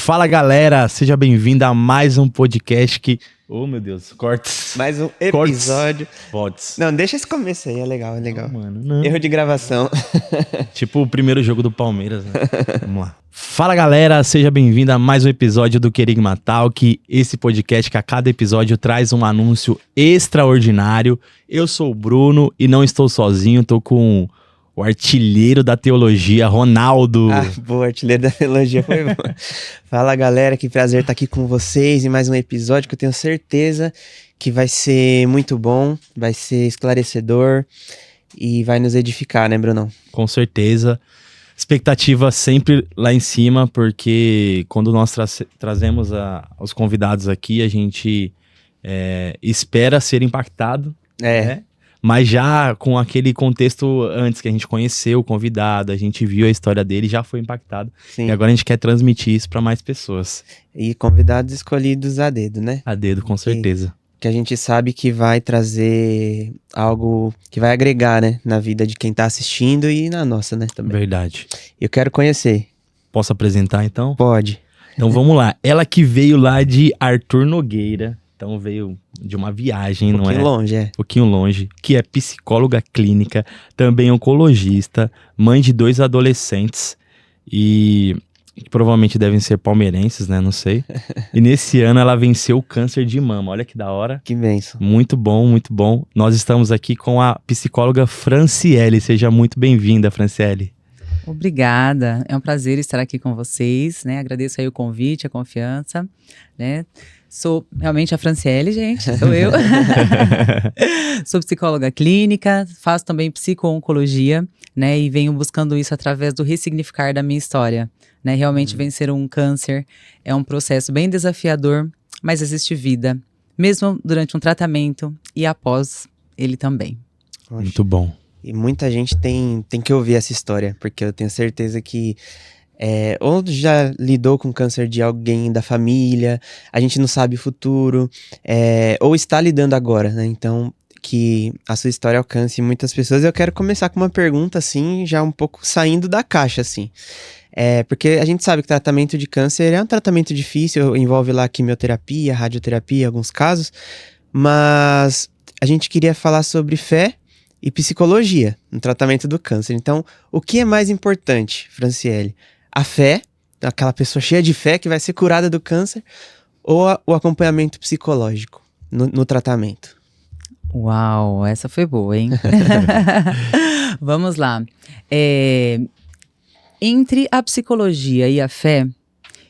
Fala galera, seja bem-vindo a mais um podcast que... Oh meu Deus, cortes. Mais um episódio. Cortes. Não, deixa esse começo aí, é legal, é legal. Não, mano, não. Erro de gravação. Tipo o primeiro jogo do Palmeiras, né? Vamos lá. Fala galera, seja bem-vindo a mais um episódio do Querigma Talk, esse podcast que a cada episódio traz um anúncio extraordinário. Eu sou o Bruno e não estou sozinho, tô com o artilheiro da teologia, Ronaldo. Ah, boa, artilheiro da teologia, foi bom. Fala galera, que prazer estar aqui com vocês em mais um episódio que eu tenho certeza que vai ser muito bom, vai ser esclarecedor e vai nos edificar, né, Brunão? Com certeza. Expectativa sempre lá em cima, porque quando nós trazemos os convidados aqui, a gente espera ser impactado, né? Mas já com aquele contexto antes que a gente conheceu o convidado, a gente viu a história dele, já foi impactado. Sim. E agora a gente quer transmitir isso para mais pessoas. E convidados escolhidos a dedo, né? A dedo, com certeza. Que a gente sabe que vai trazer algo que vai agregar, né? Na vida de quem tá assistindo e na nossa, né? Também. Verdade. Eu quero conhecer. Posso apresentar então? Pode. Então vamos lá. Ela que veio lá de Arthur Nogueira. Então veio de uma viagem, não é? Um pouquinho longe, Um pouquinho longe. Que é psicóloga clínica, também oncologista, mãe de 2 adolescentes e que provavelmente devem ser palmeirenses, né? Não sei. E nesse ano ela venceu o câncer de mama. Olha que da hora. Que bênção. Muito bom, muito bom. Nós estamos aqui com a psicóloga Franciele. Seja muito bem-vinda, Franciele. Obrigada. É um prazer estar aqui com vocês, né? Agradeço aí o convite, a confiança, né? Sou realmente a Franciele, gente, sou eu. Sou psicóloga clínica, faço também psico-oncologia, né? E venho buscando isso através do ressignificar da minha história, né? Realmente vencer um câncer é um processo bem desafiador, mas existe vida, mesmo durante um tratamento e após ele também. Muito bom. E muita gente tem que ouvir essa história, porque eu tenho certeza que ou já lidou com câncer de alguém da família, a gente não sabe o futuro, ou está lidando agora, né? Então, que a sua história alcance muitas pessoas. Eu quero começar com uma pergunta, assim, já um pouco saindo da caixa, assim. Porque a gente sabe que tratamento de câncer é um tratamento difícil, envolve lá quimioterapia, radioterapia, em alguns casos, mas a gente queria falar sobre fé e psicologia no tratamento do câncer. Então, o que é mais importante, Franciele? A fé, aquela pessoa cheia de fé que vai ser curada do câncer, ou o acompanhamento psicológico no tratamento? Uau, essa foi boa, hein? Vamos lá. Entre a psicologia e a fé,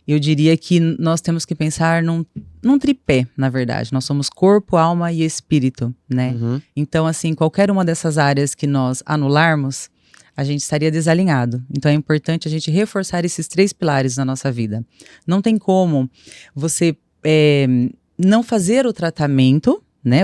eu diria que nós temos que pensar num tripé, na verdade. Nós somos corpo, alma e espírito, né? Uhum. Então, assim, qualquer uma dessas áreas que nós anularmos, a gente estaria desalinhado. Então, é importante a gente reforçar esses 3 pilares na nossa vida. Não tem como você não fazer o tratamento, né?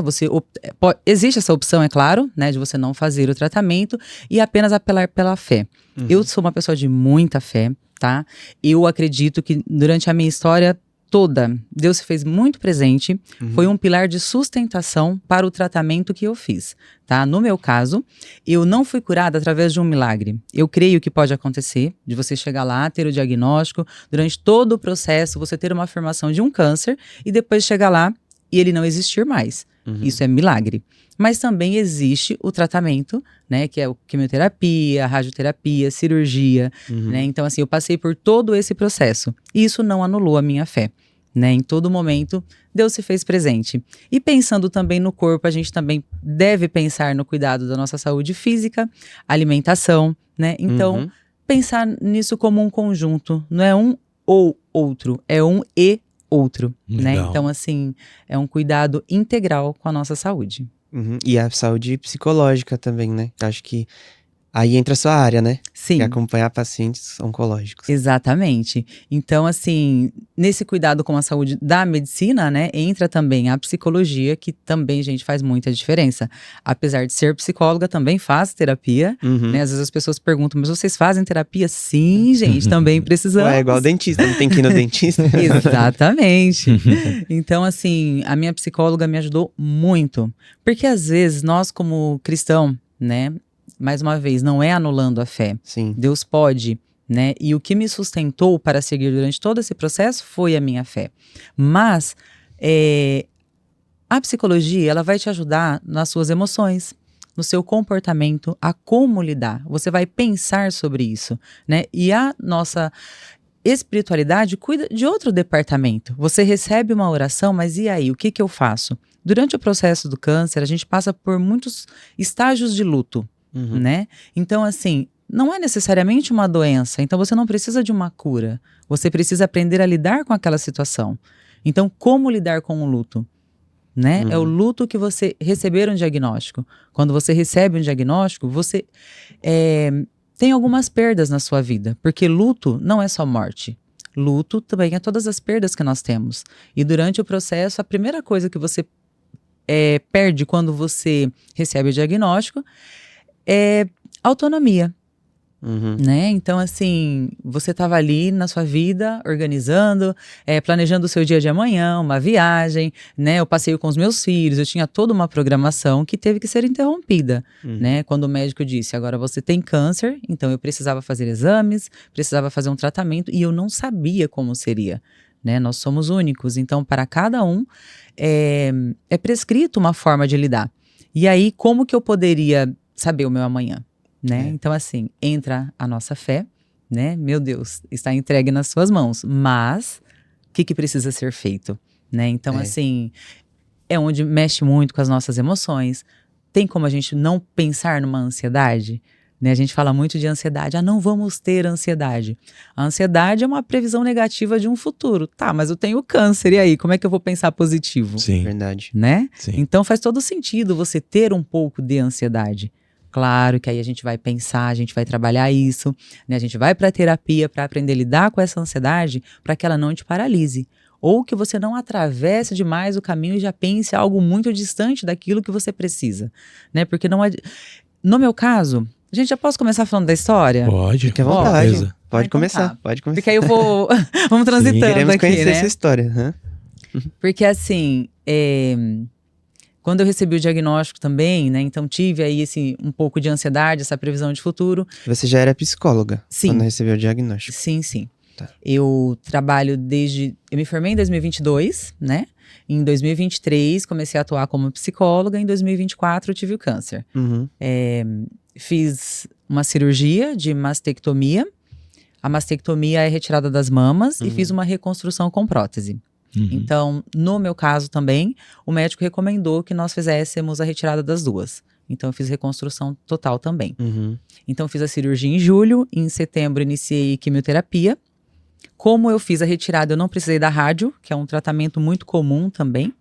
Existe essa opção, é claro, né? De você não fazer o tratamento e apenas apelar pela fé. Uhum. Eu sou uma pessoa de muita fé, tá? Eu acredito que durante a minha história toda, Deus se fez muito presente, foi um pilar de sustentação para o tratamento que eu fiz, tá? No meu caso, eu não fui curada através de um milagre. Eu creio que pode acontecer, de você chegar lá, ter o diagnóstico, durante todo o processo, você ter uma afirmação de um câncer e depois chegar lá e ele não existir mais. Isso é milagre. Mas também existe o tratamento, né, que é a quimioterapia, a radioterapia, cirurgia, né? Então, assim, eu passei por todo esse processo. E isso não anulou a minha fé, né? Em todo momento, Deus se fez presente. E pensando também no corpo, a gente também deve pensar no cuidado da nossa saúde física, alimentação, né? Então, pensar nisso como um conjunto. Não é um ou outro, é um e outro, né? Então, assim, é um cuidado integral com a nossa saúde. E a saúde psicológica também, né? Acho que aí entra a sua área, né? Sim. E acompanhar pacientes oncológicos. Exatamente. Então, assim, nesse cuidado com a saúde da medicina, né, entra também a psicologia, que também, gente, faz muita diferença. Apesar de ser psicóloga, também faz terapia, né? Às vezes as pessoas perguntam, mas vocês fazem terapia? Sim, gente, também precisamos. Ué, é igual dentista, não tem que ir no dentista? Exatamente. Então, assim, a minha psicóloga me ajudou muito. Porque às vezes nós, como cristão, né, mais uma vez, não é anulando a fé. Sim. Deus pode, né? E o que me sustentou para seguir durante todo esse processo foi a minha fé. Mas a psicologia, ela vai te ajudar nas suas emoções, no seu comportamento, a como lidar. Você vai pensar sobre isso, né? E a nossa espiritualidade cuida de outro departamento. Você recebe uma oração, mas e aí? O que eu faço? Durante o processo do câncer, a gente passa por muitos estágios de luto, né? Então, assim, não é necessariamente uma doença. Então, você não precisa de uma cura. Você precisa aprender a lidar com aquela situação. Então, como lidar com o luto? Né? É o luto que você receber um diagnóstico. Quando você recebe um diagnóstico, você tem algumas perdas na sua vida. Porque luto não é só morte. Luto também é todas as perdas que nós temos. E durante o processo, a primeira coisa que você perde quando você recebe o diagnóstico é autonomia. Né? Então, assim, você estava ali na sua vida, organizando, planejando o seu dia de amanhã, uma viagem, né? Eu passeio com os meus filhos, eu tinha toda uma programação que teve que ser interrompida, né? Quando o médico disse, agora você tem câncer, então eu precisava fazer exames, precisava fazer um tratamento e eu não sabia como seria, né? Nós somos únicos, então para cada um é prescrito uma forma de lidar. E aí, como que eu poderia saber o meu amanhã? Né? Então, assim, entra a nossa fé, né? Meu Deus, está entregue nas suas mãos. Mas, o que precisa ser feito? Né? Então, assim, é onde mexe muito com as nossas emoções. Tem como a gente não pensar numa ansiedade? Né? A gente fala muito de ansiedade. Não vamos ter ansiedade. A ansiedade é uma previsão negativa de um futuro. Tá, mas eu tenho câncer, e aí? Como é que eu vou pensar positivo? Sim. Verdade. Né? Sim. Então, faz todo sentido você ter um pouco de ansiedade. Claro que aí a gente vai pensar, a gente vai trabalhar isso, né? A gente vai para terapia para aprender a lidar com essa ansiedade para que ela não te paralise. Ou que você não atravesse demais o caminho e já pense algo muito distante daquilo que você precisa, né? Porque não no meu caso, a gente já posso começar falando da história? Pode. Fique à vontade. Beleza. Pode Então começar, tá. pode começar. Porque aí eu vou... Vamos transitando Queremos aqui, conhecer né? essa história. Porque assim... Quando eu recebi o diagnóstico também, né? Então tive aí um pouco de ansiedade, essa previsão de futuro. Você já era psicóloga? Sim. Quando recebeu o diagnóstico? Sim, sim. Tá. Eu trabalho eu me formei em 2022, né? Em 2023 comecei a atuar como psicóloga, em 2024 eu tive o câncer. Fiz uma cirurgia de mastectomia. A mastectomia é retirada das mamas e fiz uma reconstrução com prótese. Então, no meu caso também, o médico recomendou que nós fizéssemos a retirada das duas. Então, eu fiz reconstrução total também. Então, eu fiz a cirurgia em julho, em setembro iniciei quimioterapia. Como eu fiz a retirada, eu não precisei da rádio, que é um tratamento muito comum também.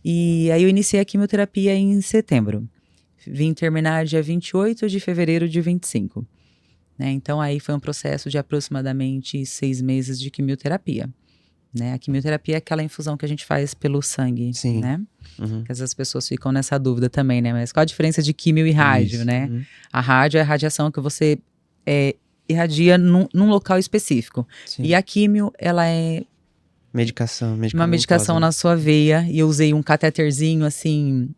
E aí eu iniciei a quimioterapia em setembro. Vim terminar dia 28 de fevereiro de 25. Né? Então, aí foi um processo de aproximadamente 6 meses de quimioterapia. Né? A quimioterapia é aquela infusão que a gente faz pelo sangue, Sim. né? Que às vezes as pessoas ficam nessa dúvida também, né? Mas qual a diferença de químio e rádio, né? A rádio é a radiação que você irradia num local específico. Sim. E a químio, ela é uma medicação na sua veia. E eu usei um cateterzinho, assim...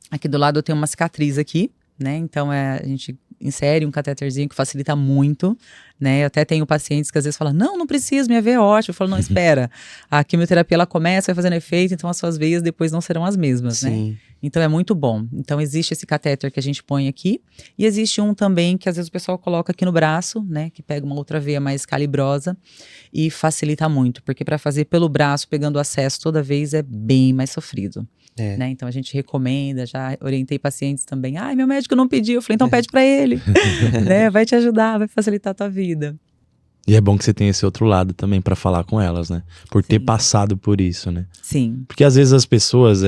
Aqui do lado eu tenho uma cicatriz aqui, né? Então, a gente insere um cateterzinho que facilita muito, né? Eu até tenho pacientes que às vezes falam, não precisa, minha veia é ótima. Eu falo, não, espera. A quimioterapia, ela começa, vai fazendo efeito, então as suas veias depois não serão as mesmas, Sim. né? Então, é muito bom. Então, existe esse catéter que a gente põe aqui. E existe um também que às vezes o pessoal coloca aqui no braço, né? Que pega uma outra veia mais calibrosa e facilita muito. Porque para fazer pelo braço, pegando acesso toda vez, é bem mais sofrido. Né? Então a gente recomenda, já orientei pacientes também. Meu médico não pediu. Eu falei, então pede pra ele. Né? Vai te ajudar, vai facilitar a tua vida. E é bom que você tenha esse outro lado também pra falar com elas, né? Por ter Sim. passado por isso, né? Sim. Porque às vezes as pessoas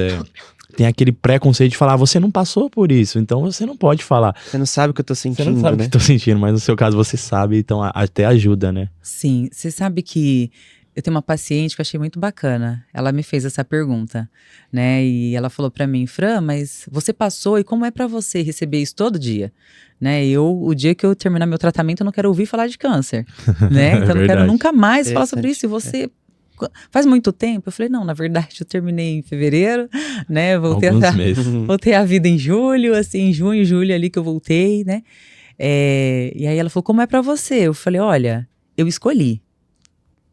tem aquele preconceito de falar, você não passou por isso, então você não pode falar. Você não sabe o que eu tô Você sentindo, não sabe o né? que eu tô sentindo, mas no seu caso você sabe, então até ajuda, né? Sim, você sabe que eu tenho uma paciente que eu achei muito bacana. Ela me fez essa pergunta, né? E ela falou pra mim, Fran, mas você passou e como é pra você receber isso todo dia? Né? O dia que eu terminar meu tratamento, eu não quero ouvir falar de câncer, né? Então eu não quero verdade. nunca mais falar sobre isso. E Interessante, você faz muito tempo? Eu falei, não, na verdade eu terminei em fevereiro, né? Alguns meses. Voltei à vida em julho, assim, em junho, julho ali que eu voltei, né? E aí ela falou, como é pra você? Eu falei, olha, eu escolhi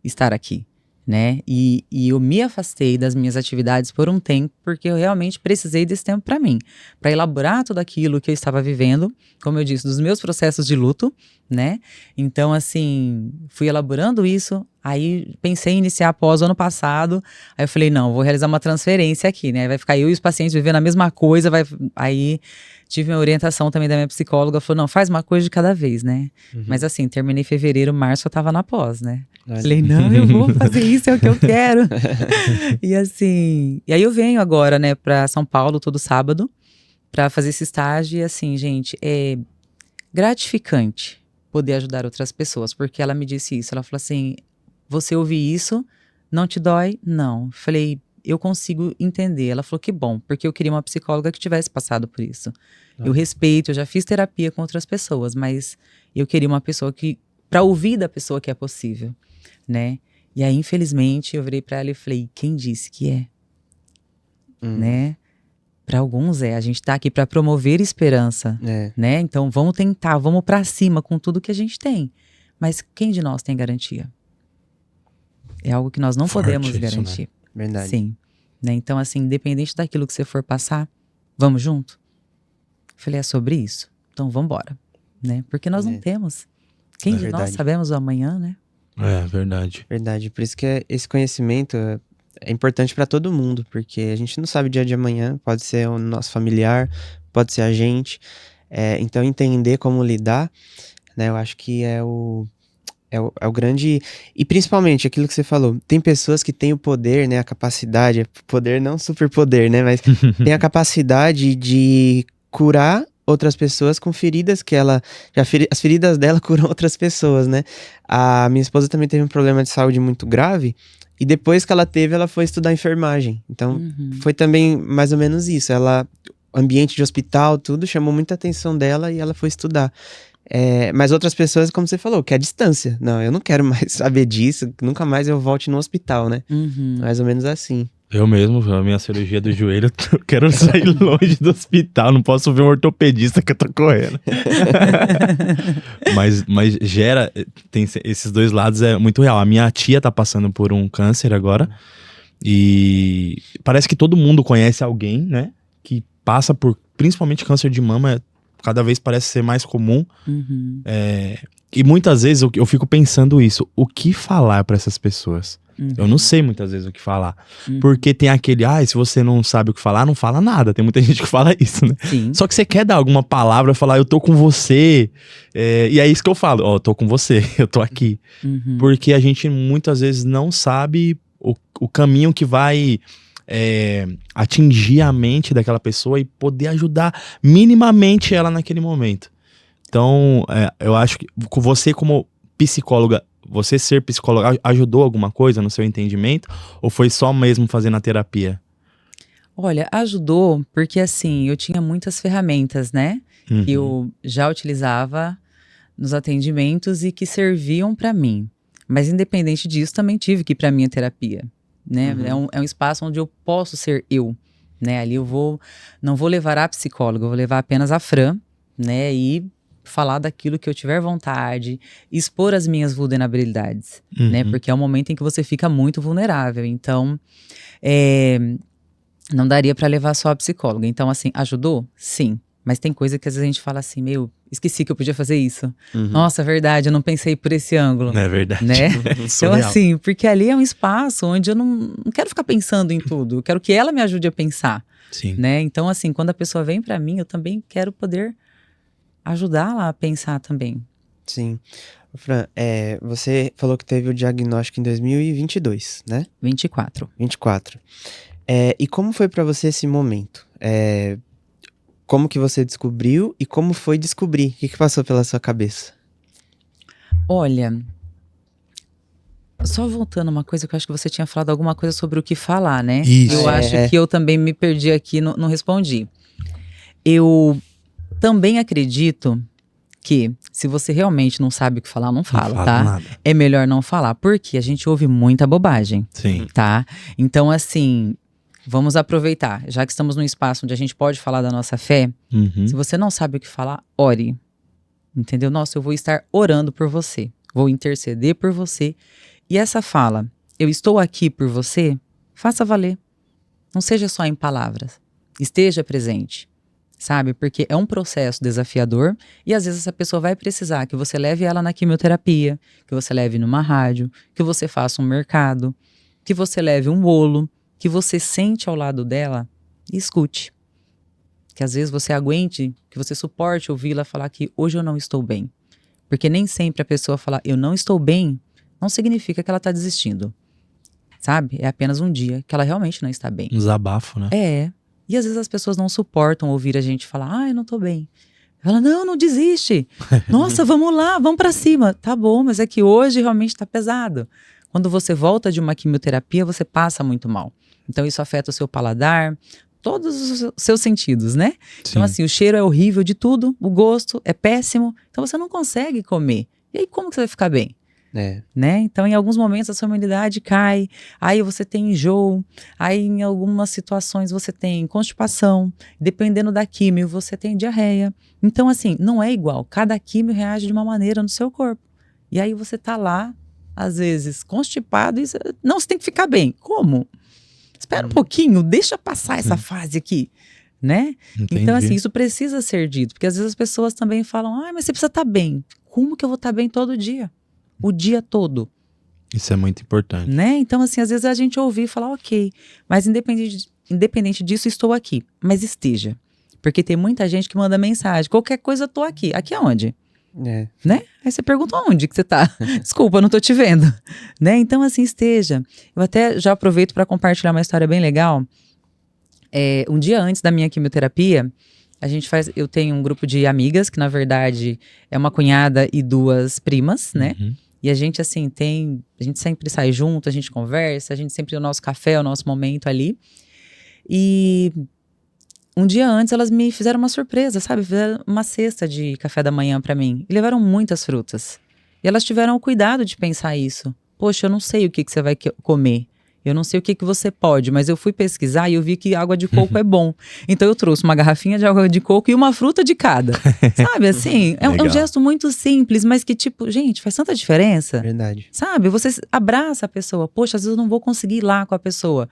estar aqui, né? E eu me afastei das minhas atividades por um tempo, porque eu realmente precisei desse tempo pra mim, pra elaborar tudo aquilo que eu estava vivendo, como eu disse, dos meus processos de luto, né? Então, assim, fui elaborando isso, aí pensei em iniciar após o ano passado, aí eu falei, não, vou realizar uma transferência aqui, né? Vai ficar eu e os pacientes vivendo a mesma coisa, aí tive uma orientação também da minha psicóloga, falou, não, faz uma coisa de cada vez, né? Mas assim, terminei fevereiro, março, eu tava na pós, né? Olha. Falei, não, eu vou fazer isso, é o que eu quero. E assim, e aí eu venho agora, né, pra São Paulo todo sábado, pra fazer esse estágio, e assim, gente, é gratificante poder ajudar outras pessoas, porque ela me disse isso, ela falou assim, você ouvir isso, não te dói? Não. Falei, eu consigo entender. Ela falou que bom, porque eu queria uma psicóloga que tivesse passado por isso. Eu respeito, eu já fiz terapia com outras pessoas, mas eu queria uma pessoa que, pra ouvir da pessoa que é possível, né? E aí, infelizmente, eu virei pra ela e falei, quem disse que é? Né? Pra alguns a gente tá aqui pra promover esperança, né? Então vamos tentar, vamos pra cima com tudo que a gente tem. Mas quem de nós tem garantia? É algo que nós não Forte podemos isso, garantir. né? Verdade. Sim. Né? Então, assim, independente daquilo que você for passar, vamos junto? Falei, é sobre isso. Então, vamos embora. Né? Porque nós não temos. Quem de nós Verdade. sabemos o amanhã, né? É, verdade. Verdade. Por isso que esse conhecimento é importante pra todo mundo, porque a gente não sabe o dia de amanhã, pode ser o nosso familiar, pode ser a gente. Então, entender como lidar, né? Eu acho que é o grande. E principalmente aquilo que você falou, tem pessoas que têm o poder, né? A capacidade, poder não superpoder, né? Mas tem a capacidade de curar outras pessoas com feridas que ela. As feridas dela curam outras pessoas, né? A minha esposa também teve um problema de saúde muito grave. E depois que ela teve, ela foi estudar enfermagem. Então, foi também mais ou menos isso. Ambiente de hospital, tudo, chamou muita atenção dela e ela foi estudar. Mas outras pessoas, como você falou, que é a distância. Não, eu não quero mais saber disso, nunca mais eu volte no hospital, né? Mais ou menos assim. Eu mesmo, a minha cirurgia do joelho, eu quero sair longe do hospital, não posso ver um ortopedista que eu tô correndo. mas gera, tem esses dois lados, é muito real. A minha tia tá passando por um câncer agora, e parece que todo mundo conhece alguém, né, que passa por, principalmente câncer de mama, cada vez parece ser mais comum. E muitas vezes eu fico pensando isso, o que falar pra essas pessoas? Eu não sei muitas vezes o que falar. Porque tem aquele, se você não sabe o que falar, não fala nada. Tem muita gente que fala isso, né? Sim. Só que você quer dar alguma palavra, falar, eu tô com você. E é isso que eu falo, eu tô com você, eu tô aqui. Porque a gente muitas vezes não sabe o caminho que vai atingir a mente daquela pessoa e poder ajudar minimamente ela naquele momento. Então, eu acho que você como psicóloga, você ser psicóloga ajudou alguma coisa no seu entendimento? Ou foi só mesmo fazendo a terapia? Olha, ajudou porque assim, eu tinha muitas ferramentas, né? Que eu já utilizava nos atendimentos e que serviam pra mim. Mas independente disso, também tive que ir pra minha terapia, né? É um espaço onde eu posso ser eu, né? Ali não vou levar a psicóloga, eu vou levar apenas a Fran, né? E falar daquilo que eu tiver vontade, expor as minhas vulnerabilidades, né? Porque é um momento em que você fica muito vulnerável. Então, não daria pra levar só a psicóloga. Então, assim, ajudou? Sim. Mas tem coisa que às vezes a gente fala assim, esqueci que eu podia fazer isso. Nossa, é verdade, eu não pensei por esse ângulo. É verdade. Né? Então, assim, porque ali é um espaço onde eu não quero ficar pensando em tudo. Eu quero que ela me ajude a pensar. Sim. Né? Então, assim, quando a pessoa vem pra mim, eu também quero poder ajudá-la a pensar também. Sim. Fran, você falou que teve o diagnóstico em 2022, né? 24. 24. E como foi pra você esse momento? Como que você descobriu e como foi descobrir? O que passou pela sua cabeça? Olha, só voltando uma coisa que eu acho que você tinha falado alguma coisa sobre o que falar, né? Isso. Eu acho que eu também me perdi aqui, não respondi. Eu também acredito que se você realmente não sabe o que falar, não fala, tá? Nada. É melhor não falar, porque a gente ouve muita bobagem, Sim. tá? Então, assim, vamos aproveitar. Já que estamos num espaço onde a gente pode falar da nossa fé, Uhum. se você não sabe o que falar, ore. Entendeu? Nossa, eu vou estar orando por você. Vou interceder por você. E essa fala, eu estou aqui por você, faça valer. Não seja só em palavras. Esteja presente. Sabe? Porque é um processo desafiador e às vezes essa pessoa vai precisar que você leve ela na quimioterapia, que você leve numa rádio, que você faça um mercado, que você leve um bolo, que você sente ao lado dela e escute. Que às vezes você aguente, que você suporte ouvi-la falar que hoje eu não estou bem. Porque nem sempre a pessoa falar eu não estou bem não significa que ela está desistindo. Sabe? É apenas um dia que ela realmente não está bem. Um desabafo, né? E às vezes as pessoas não suportam ouvir a gente falar, eu não tô bem. Ela, não desiste. Nossa, vamos lá, vamos pra cima. Tá bom, mas é que hoje realmente tá pesado. Quando você volta de uma quimioterapia, você passa muito mal. Então isso afeta o seu paladar, todos os seus sentidos, né? Sim. Então assim, o cheiro é horrível de tudo, o gosto é péssimo, então você não consegue comer. E aí como que você vai ficar bem? Né? Então, em alguns momentos a sua imunidade cai, aí você tem enjoo, aí em algumas situações você tem constipação, dependendo da químio você tem diarreia. Então, assim, não é igual, cada químio reage de uma maneira no seu corpo. E aí você tá lá, às vezes, constipado e não, você tem que ficar bem. Como? Espera um pouquinho, deixa passar essa fase aqui, né? Entendi. Então, assim, isso precisa ser dito, porque às vezes as pessoas também falam, mas você precisa estar bem. Como que eu vou estar bem todo dia? O dia todo. Isso é muito importante. Né? Então, assim, às vezes a gente ouvir e falar, ok, mas independente disso, estou aqui. Mas esteja. Porque tem muita gente que manda mensagem, qualquer coisa eu tô aqui. Aqui aonde? Né? Aí você pergunta onde que você tá? Desculpa, eu não tô te vendo. Né? Então, assim, esteja. Eu até já aproveito para compartilhar uma história bem legal. Um dia antes da minha quimioterapia, eu tenho um grupo de amigas, que na verdade é uma cunhada e 2 primas, né? Uhum. E a gente, assim, a gente sempre sai junto, a gente conversa, a gente sempre tem o nosso café, o nosso momento ali. E um dia antes elas me fizeram uma surpresa, sabe? Fizeram uma cesta de café da manhã pra mim. E levaram muitas frutas. E elas tiveram o cuidado de pensar isso. Poxa, eu não sei o que você vai comer. Eu não sei o que você pode, mas eu fui pesquisar e eu vi que água de coco é bom. Então eu trouxe uma garrafinha de água de coco e uma fruta de cada. Sabe, assim, é um gesto muito simples, mas que tipo, gente, faz tanta diferença. Verdade. Sabe, você abraça a pessoa. Poxa, às vezes eu não vou conseguir ir lá com a pessoa.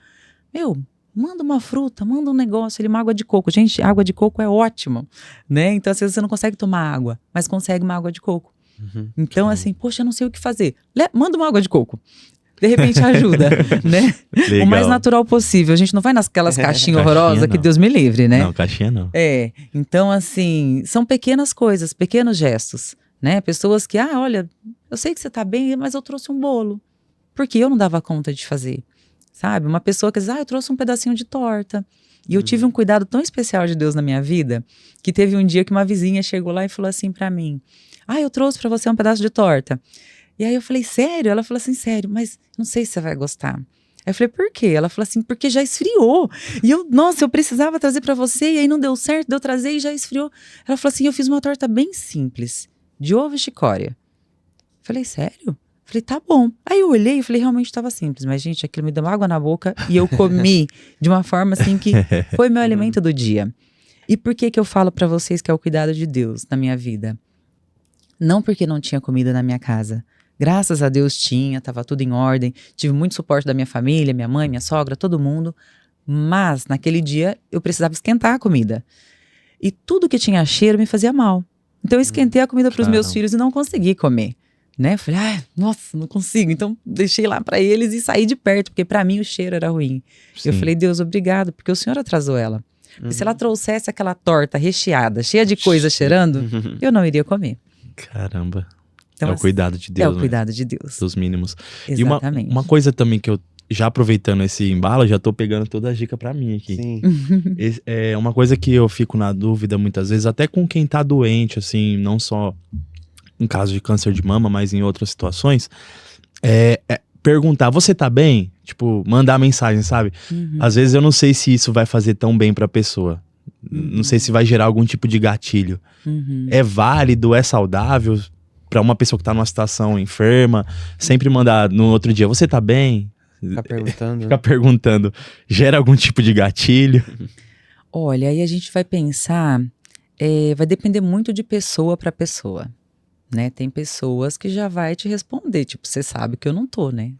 Manda uma fruta, manda um negócio, uma água de coco. Gente, água de coco é ótimo, né? Então às vezes você não consegue tomar água, mas consegue uma água de coco. Uhum. Então assim, poxa, eu não sei o que fazer. Manda uma água de coco. De repente ajuda, né? Legal. O mais natural possível. A gente não vai nasquelas caixinhas horrorosas que Deus me livre, né? Não, caixinha não. Então assim, são pequenas coisas, pequenos gestos, né? Pessoas que, olha, eu sei que você tá bem, mas eu trouxe um bolo. Porque eu não dava conta de fazer, sabe? Uma pessoa que diz, eu trouxe um pedacinho de torta. E eu tive um cuidado tão especial de Deus na minha vida, que teve um dia que uma vizinha chegou lá e falou assim pra mim, eu trouxe pra você um pedaço de torta. E aí eu falei, sério? Ela falou assim, sério, mas não sei se você vai gostar. Aí eu falei, por quê? Ela falou assim, porque já esfriou. E eu precisava trazer pra você, e aí não deu certo, deu trazer e já esfriou. Ela falou assim, eu fiz uma torta bem simples, de ovo e chicória. Eu falei, sério? Falei, tá bom. Aí eu olhei e falei, realmente estava simples. Mas, gente, aquilo me deu água na boca e eu comi de uma forma assim que foi meu alimento do dia. E por que eu falo pra vocês que é o cuidado de Deus na minha vida? Não porque não tinha comida na minha casa. Graças a Deus tinha, estava tudo em ordem. Tive muito suporte da minha família, minha mãe, minha sogra, todo mundo. Mas, naquele dia, eu precisava esquentar a comida. E tudo que tinha cheiro me fazia mal. Então, eu esquentei a comida para os meus filhos e não consegui comer. Né? Falei, nossa, não consigo. Então, deixei lá para eles e saí de perto, porque para mim o cheiro era ruim. Sim. Eu falei, Deus, obrigado, porque o Senhor atrasou ela. Porque se ela trouxesse aquela torta recheada, cheia de coisa cheirando, eu não iria comer. Caramba. Então, é o cuidado de Deus. É o cuidado de Deus. Dos mínimos. Exatamente. E uma coisa também que eu já aproveitando esse embalo, já tô pegando toda a dica pra mim aqui. Sim. É uma coisa que eu fico na dúvida muitas vezes, até com quem tá doente, assim, não só em caso de câncer de mama, mas em outras situações, perguntar, você tá bem? Tipo, mandar mensagem, sabe? Às vezes eu não sei se isso vai fazer tão bem pra pessoa. Não sei se vai gerar algum tipo de gatilho. É válido, é saudável pra uma pessoa que tá numa situação enferma, sempre mandar no outro dia, você tá bem? Ficar perguntando. Ficar perguntando, gera algum tipo de gatilho? Olha, aí a gente vai pensar, vai depender muito de pessoa para pessoa, né? Tem pessoas que já vai te responder, tipo, você sabe que eu não tô, né?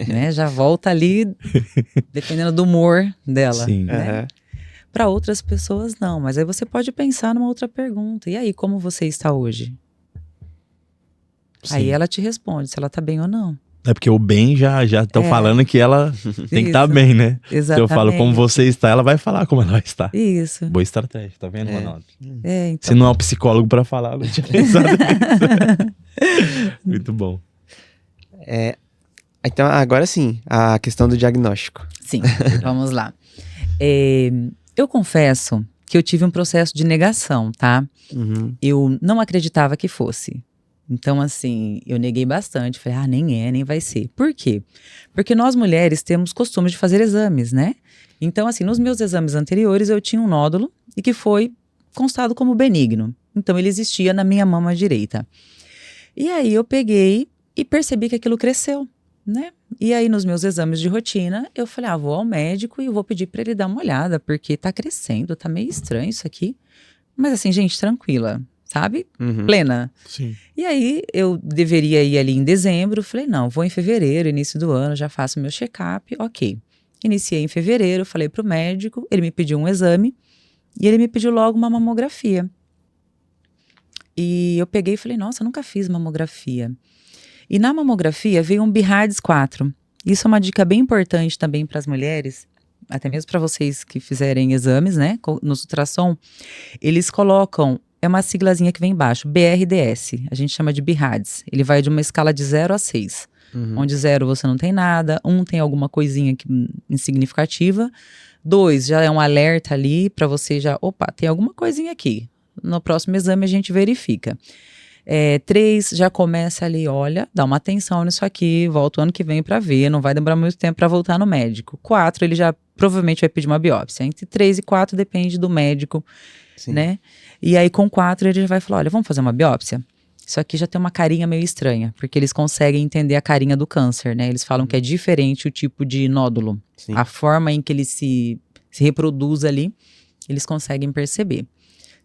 Né? Já volta ali, dependendo do humor dela. Sim. Né? Aham. Para outras pessoas não, mas aí você pode pensar numa outra pergunta. E aí, como você está hoje? Aí Sim. ela te responde se ela tá bem ou não. É porque o bem já estão falando que ela tem que estar Isso. bem, né? Se Exatamente. eu falo como você está, ela vai falar como ela está. Isso. Boa estratégia, tá vendo, É. Ronaldo? Então. Se não é um psicólogo pra falar, eu não tinha pensado nisso. Muito bom. Então, agora sim, a questão do diagnóstico. Sim, vamos lá. Eu confesso que eu tive um processo de negação, tá? Uhum. Eu não acreditava que fosse. Então, assim, eu neguei bastante. Falei, nem vai ser. Por quê? Porque nós mulheres temos costume de fazer exames, né? Então, assim, nos meus exames anteriores eu tinha um nódulo e que foi constado como benigno. Então, ele existia na minha mama direita. E aí eu peguei e percebi que aquilo cresceu, né? E aí, nos meus exames de rotina, eu falei, vou ao médico e vou pedir para ele dar uma olhada, porque tá crescendo, tá meio estranho isso aqui. Mas assim, gente, tranquila, sabe? Uhum. Plena. Sim. E aí, eu deveria ir ali em dezembro, falei, não, vou em fevereiro, início do ano, já faço meu check-up, ok. Iniciei em fevereiro, falei pro médico, ele me pediu um exame e ele me pediu logo uma mamografia. E eu peguei e falei, nossa, eu nunca fiz mamografia. E na mamografia veio um BIRADS 4. Isso é uma dica bem importante também para as mulheres, até mesmo para vocês que fizerem exames, né, no ultrassom, eles colocam, é uma siglazinha que vem embaixo, BRDS, a gente chama de BIRADS. Ele vai de uma escala de 0 a 6, onde 0 você não tem nada, 1 tem alguma coisinha insignificativa, 2 já é um alerta ali para você já, opa, tem alguma coisinha aqui. No próximo exame a gente verifica. 3 já começa ali, olha, dá uma atenção nisso aqui, volta o ano que vem para ver, não vai demorar muito tempo para voltar no médico. 4 ele já provavelmente vai pedir uma biópsia. Entre 3 e 4 depende do médico, Sim. né? E aí com 4 ele já vai falar, olha, vamos fazer uma biópsia? Isso aqui já tem uma carinha meio estranha, porque eles conseguem entender a carinha do câncer, né? Eles falam que é diferente o tipo de nódulo. Sim. A forma em que ele se reproduz ali, eles conseguem perceber.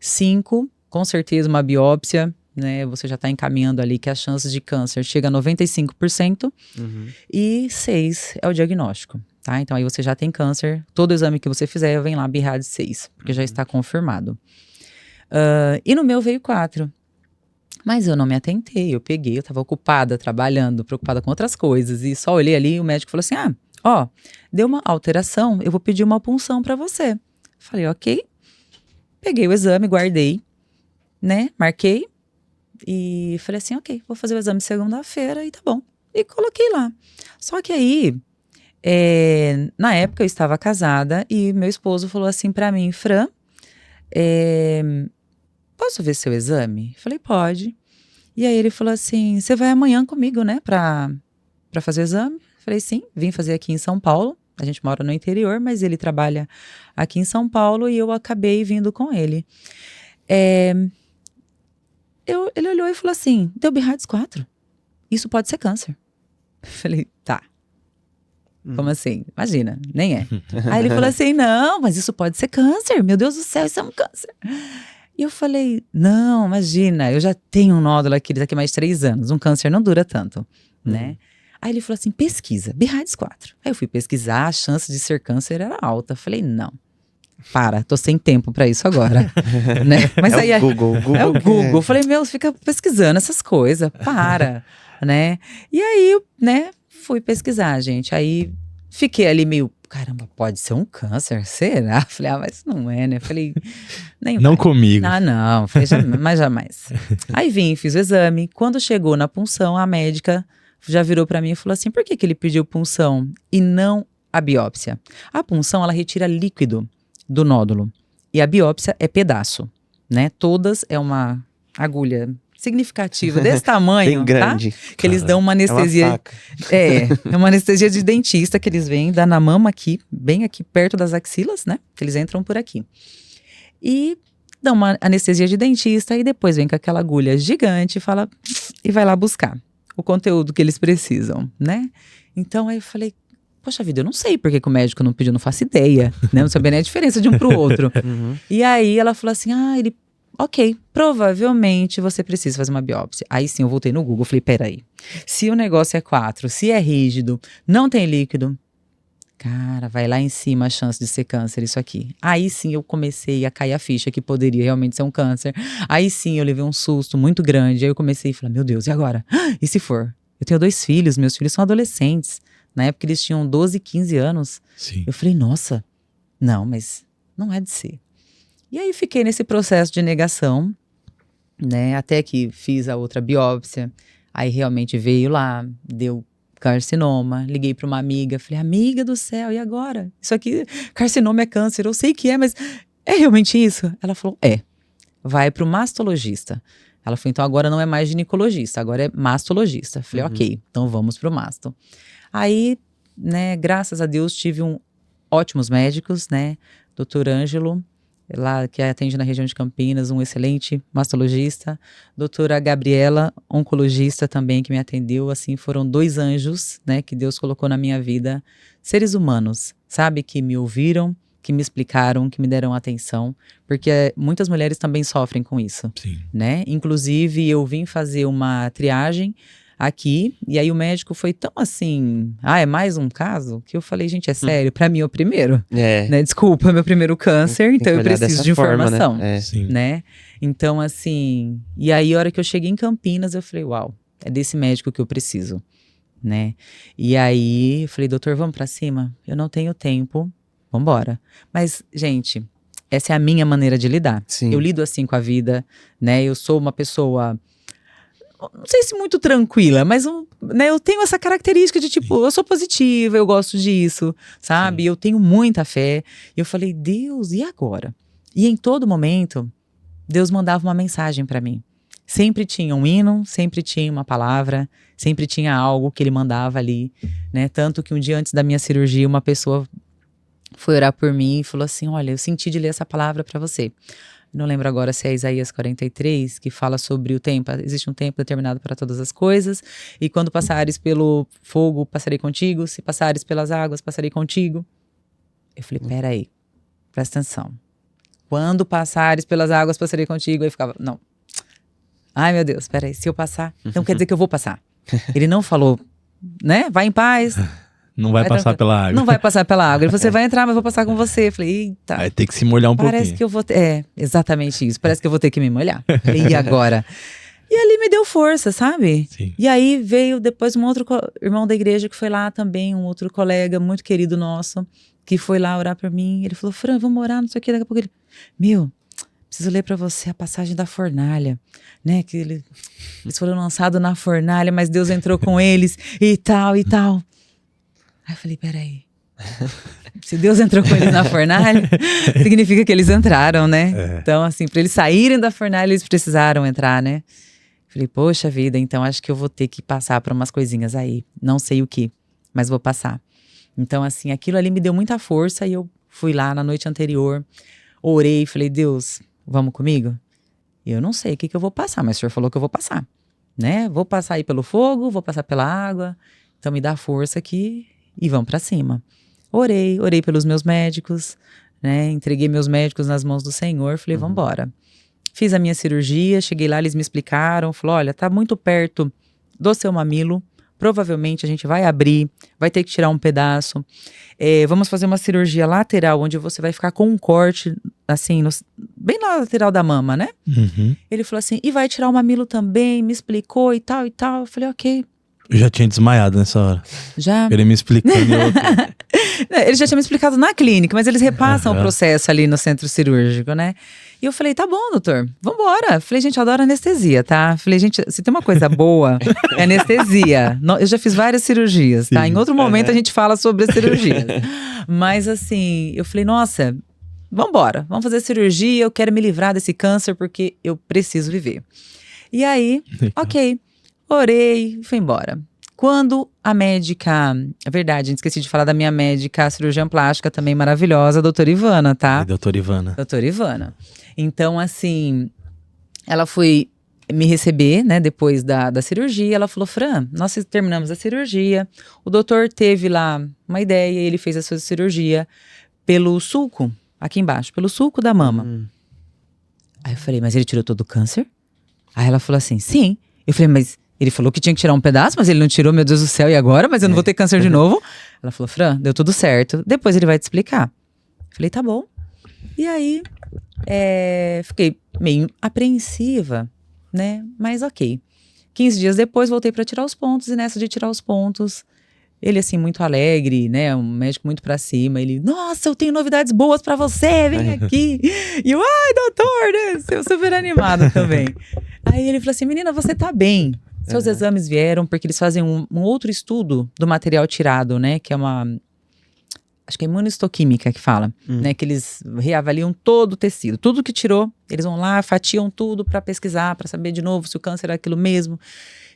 5, com certeza uma biópsia, né? Você já está encaminhando ali que as chances de câncer chegam a 95%. Uhum. E 6 é o diagnóstico, tá? Então aí você já tem câncer, todo exame que você fizer vem lá BIRADS 6, porque já está confirmado. E no meu veio 4. Mas eu não me atentei, eu peguei, eu estava ocupada, trabalhando, preocupada com outras coisas. E só olhei ali e o médico falou assim, deu uma alteração, eu vou pedir uma punção para você. Falei, ok. Peguei o exame, guardei, né, marquei. E falei assim, ok, vou fazer o exame segunda-feira e tá bom. E coloquei lá. Só que aí, na época eu estava casada e meu esposo falou assim pra mim, Fran, posso ver seu exame? Falei, pode. E aí ele falou assim, você vai amanhã comigo, né, pra fazer o exame? Falei, sim, vim fazer aqui em São Paulo. A gente mora no interior, mas ele trabalha aqui em São Paulo e eu acabei vindo com ele. Ele olhou e falou assim, deu BIRADS 4. Isso pode ser câncer. Falei, tá. Como assim? Imagina, nem é. Aí ele falou assim, não, mas isso pode ser câncer. Meu Deus do céu, isso é um câncer. E eu falei, não, imagina, eu já tenho um nódulo aqui daqui a mais 3 anos. Um câncer não dura tanto, né? Aí ele falou assim, pesquisa, BIRADS 4. Aí eu fui pesquisar, a chance de ser câncer era alta. Falei, não. Tô sem tempo pra isso agora, né? Mas aí o Google. é o Google. Falei, fica pesquisando essas coisas, né? E aí, né, fui pesquisar, gente. Aí fiquei ali meio, caramba, pode ser um câncer? Será? Falei, mas não é, né? Falei, nem Não vai. comigo. Falei, mas jamais. Aí vim, fiz o exame. Quando chegou na punção, a médica já virou pra mim e falou assim, por que que ele pediu punção e não a biópsia? A punção, ela retira líquido do nódulo e a biópsia é pedaço, né? Todas é uma agulha significativa desse tamanho, Bem grande. tá? Que eles dão uma É uma anestesia. faca. É uma anestesia de dentista que eles vêm, dá na mama aqui, bem aqui perto das axilas, né? Que eles entram por aqui. E dão uma anestesia de dentista e depois vem com aquela agulha gigante e fala e vai lá buscar o conteúdo que eles precisam, né? Então aí eu falei, poxa vida, eu não sei por que que o médico não pediu, não faço ideia, né? Não sabia nem a diferença de um pro outro. Uhum. E aí ela falou assim, ok, provavelmente você precisa fazer uma biópsia. Aí sim, eu voltei no Google, falei, peraí, se o negócio é 4, se é rígido, não tem líquido, cara, vai lá em cima a chance de ser câncer, isso aqui. Aí sim eu comecei a cair a ficha que poderia realmente ser um câncer. Aí sim eu levei um susto muito grande, aí eu comecei a falar, meu Deus, e agora? E se for? Eu tenho 2 filhos, meus filhos são adolescentes. Na época eles tinham 12 e 15 anos. Sim. Eu falei, nossa, não, mas não é de ser. E aí fiquei nesse processo de negação, né? Até que fiz a outra biópsia. Aí realmente veio lá, deu carcinoma. Liguei para uma amiga, falei, amiga do céu, e agora? Isso aqui, carcinoma é câncer, eu sei que é, mas é realmente isso? Ela falou, vai para o mastologista. Ela falou, então agora não é mais ginecologista, agora é mastologista. Falei, ok, então vamos para o masto. Aí, né, graças a Deus tive ótimos médicos, né? Dr. Ângelo, lá que atende na região de Campinas, um excelente mastologista. Doutora Gabriela, oncologista também, que me atendeu. Assim, foram 2 anjos, né, que Deus colocou na minha vida. Seres humanos, sabe? Que me ouviram, que me explicaram, que me deram atenção. Porque muitas mulheres também sofrem com isso, Sim. né? Inclusive, eu vim fazer uma triagem aqui, e aí o médico foi tão assim, é mais um caso? Que eu falei, gente, é sério, pra mim é o primeiro, né? Desculpa, é meu primeiro câncer, então eu preciso de informação, né? Sim. né? Então, assim, e aí a hora que eu cheguei em Campinas, eu falei, uau, é desse médico que eu preciso, né? E aí, eu falei, doutor, vamos pra cima? Eu não tenho tempo, vambora. Mas, gente, essa é a minha maneira de lidar. Sim. Eu lido assim com a vida, né? Eu sou uma pessoa, não sei se muito tranquila, mas né, eu tenho essa característica de tipo, eu sou positiva, eu gosto disso, sabe? Eu tenho muita fé. E eu falei, Deus, e agora? E em todo momento, Deus mandava uma mensagem pra mim. Sempre tinha um hino, sempre tinha uma palavra, sempre tinha algo que ele mandava ali, né? Tanto que um dia antes da minha cirurgia, uma pessoa foi orar por mim e falou assim, olha, eu senti de ler essa palavra pra você. Não lembro agora se é Isaías 43, que fala sobre o tempo. Existe um tempo determinado para todas as coisas. E quando passares pelo fogo, passarei contigo. Se passares pelas águas, passarei contigo. Eu falei, peraí, presta atenção. Quando passares pelas águas, passarei contigo. Aí ficava, não. Ai, meu Deus, peraí, se eu passar, então quer dizer que eu vou passar. Ele não falou, né, vai em paz. Não vai passar pela água. Não vai passar pela água. Ele falou, você vai entrar, mas eu vou passar com você. Eu falei, eita. Vai ter que se molhar um Parece pouquinho. que eu vou ter. exatamente isso. Parece que eu vou ter que me molhar. E agora? E ali me deu força, sabe? Sim. E aí veio depois um outro irmão da igreja que foi lá também, um outro colega muito querido nosso, que foi lá orar por mim. Ele falou, Fran, vamos orar, não sei o que. Daqui a pouco ele, preciso ler pra você a passagem da fornalha, né? Que eles foram lançados na fornalha, mas Deus entrou com eles e tal, e tal. Aí eu falei, peraí. Se Deus entrou com eles na fornalha, significa que eles entraram, né? Então, assim, para eles saírem da fornalha, eles precisaram entrar, né? Falei, poxa vida, então acho que eu vou ter que passar por umas coisinhas aí. Não sei o que, mas vou passar. Então, assim, aquilo ali me deu muita força e eu fui lá na noite anterior, orei, falei, Deus, vamos comigo? Eu não sei o que eu vou passar, mas o Senhor falou que eu vou passar, né? Vou passar aí pelo fogo, vou passar pela água, então me dá força aqui. E vamos pra cima. Orei pelos meus médicos, né? Entreguei meus médicos nas mãos do Senhor, falei, vambora. Fiz a minha cirurgia, cheguei lá, eles me explicaram, falou, olha, tá muito perto do seu mamilo, provavelmente a gente vai abrir, vai ter que tirar um pedaço. Vamos fazer uma cirurgia lateral, onde você vai ficar com um corte, assim, bem na lateral da mama, né? Uhum. Ele falou assim, e vai tirar o mamilo também, me explicou e tal, e tal. Eu falei, ok. Eu já tinha desmaiado nessa hora. Já. Ele me explicando. Ele já tinha me explicado na clínica, mas eles repassam o processo ali no centro cirúrgico, né? E eu falei, tá bom, doutor, vambora. Falei, gente, eu adoro anestesia, tá? Falei, gente, se tem uma coisa boa, é anestesia. Eu já fiz várias cirurgias, tá? Em outro momento a gente fala sobre as cirurgias. Mas assim, eu falei, nossa, vambora, vamos fazer cirurgia, eu quero me livrar desse câncer porque eu preciso viver. E aí, ok, orei, fui embora. Quando a médica, é verdade, esqueci de falar da minha médica, a cirurgiã plástica também maravilhosa, a doutora Ivana, tá? Doutora Ivana. Doutora Ivana. Então, assim, ela foi me receber, né, depois da cirurgia. Ela falou, Fran, nós terminamos a cirurgia. O doutor teve lá uma ideia e ele fez a sua cirurgia pelo sulco, aqui embaixo, pelo sulco da mama. Aí eu falei, mas ele tirou todo o câncer? Aí ela falou assim, sim. Eu falei, mas ele falou que tinha que tirar um pedaço, mas ele não tirou, meu Deus do céu, e agora? Mas eu não vou ter câncer de novo? Ela falou, Fran, deu tudo certo. Depois ele vai te explicar. Eu falei, tá bom. E aí, fiquei meio apreensiva, né? Mas ok. 15 dias depois, voltei para tirar os pontos. E nessa de tirar os pontos, ele assim, muito alegre, né? Um médico muito pra cima. Ele, nossa, eu tenho novidades boas pra você, vem aqui. E eu, ai, doutor, né? Eu super animado também. Aí ele falou assim, menina, você tá bem. Seus exames vieram, porque eles fazem um outro estudo do material tirado, né? Que é acho que é imunistoquímica que fala, né? Que eles reavaliam todo o tecido. Tudo que tirou, eles vão lá, fatiam tudo pra pesquisar, pra saber de novo se o câncer é aquilo mesmo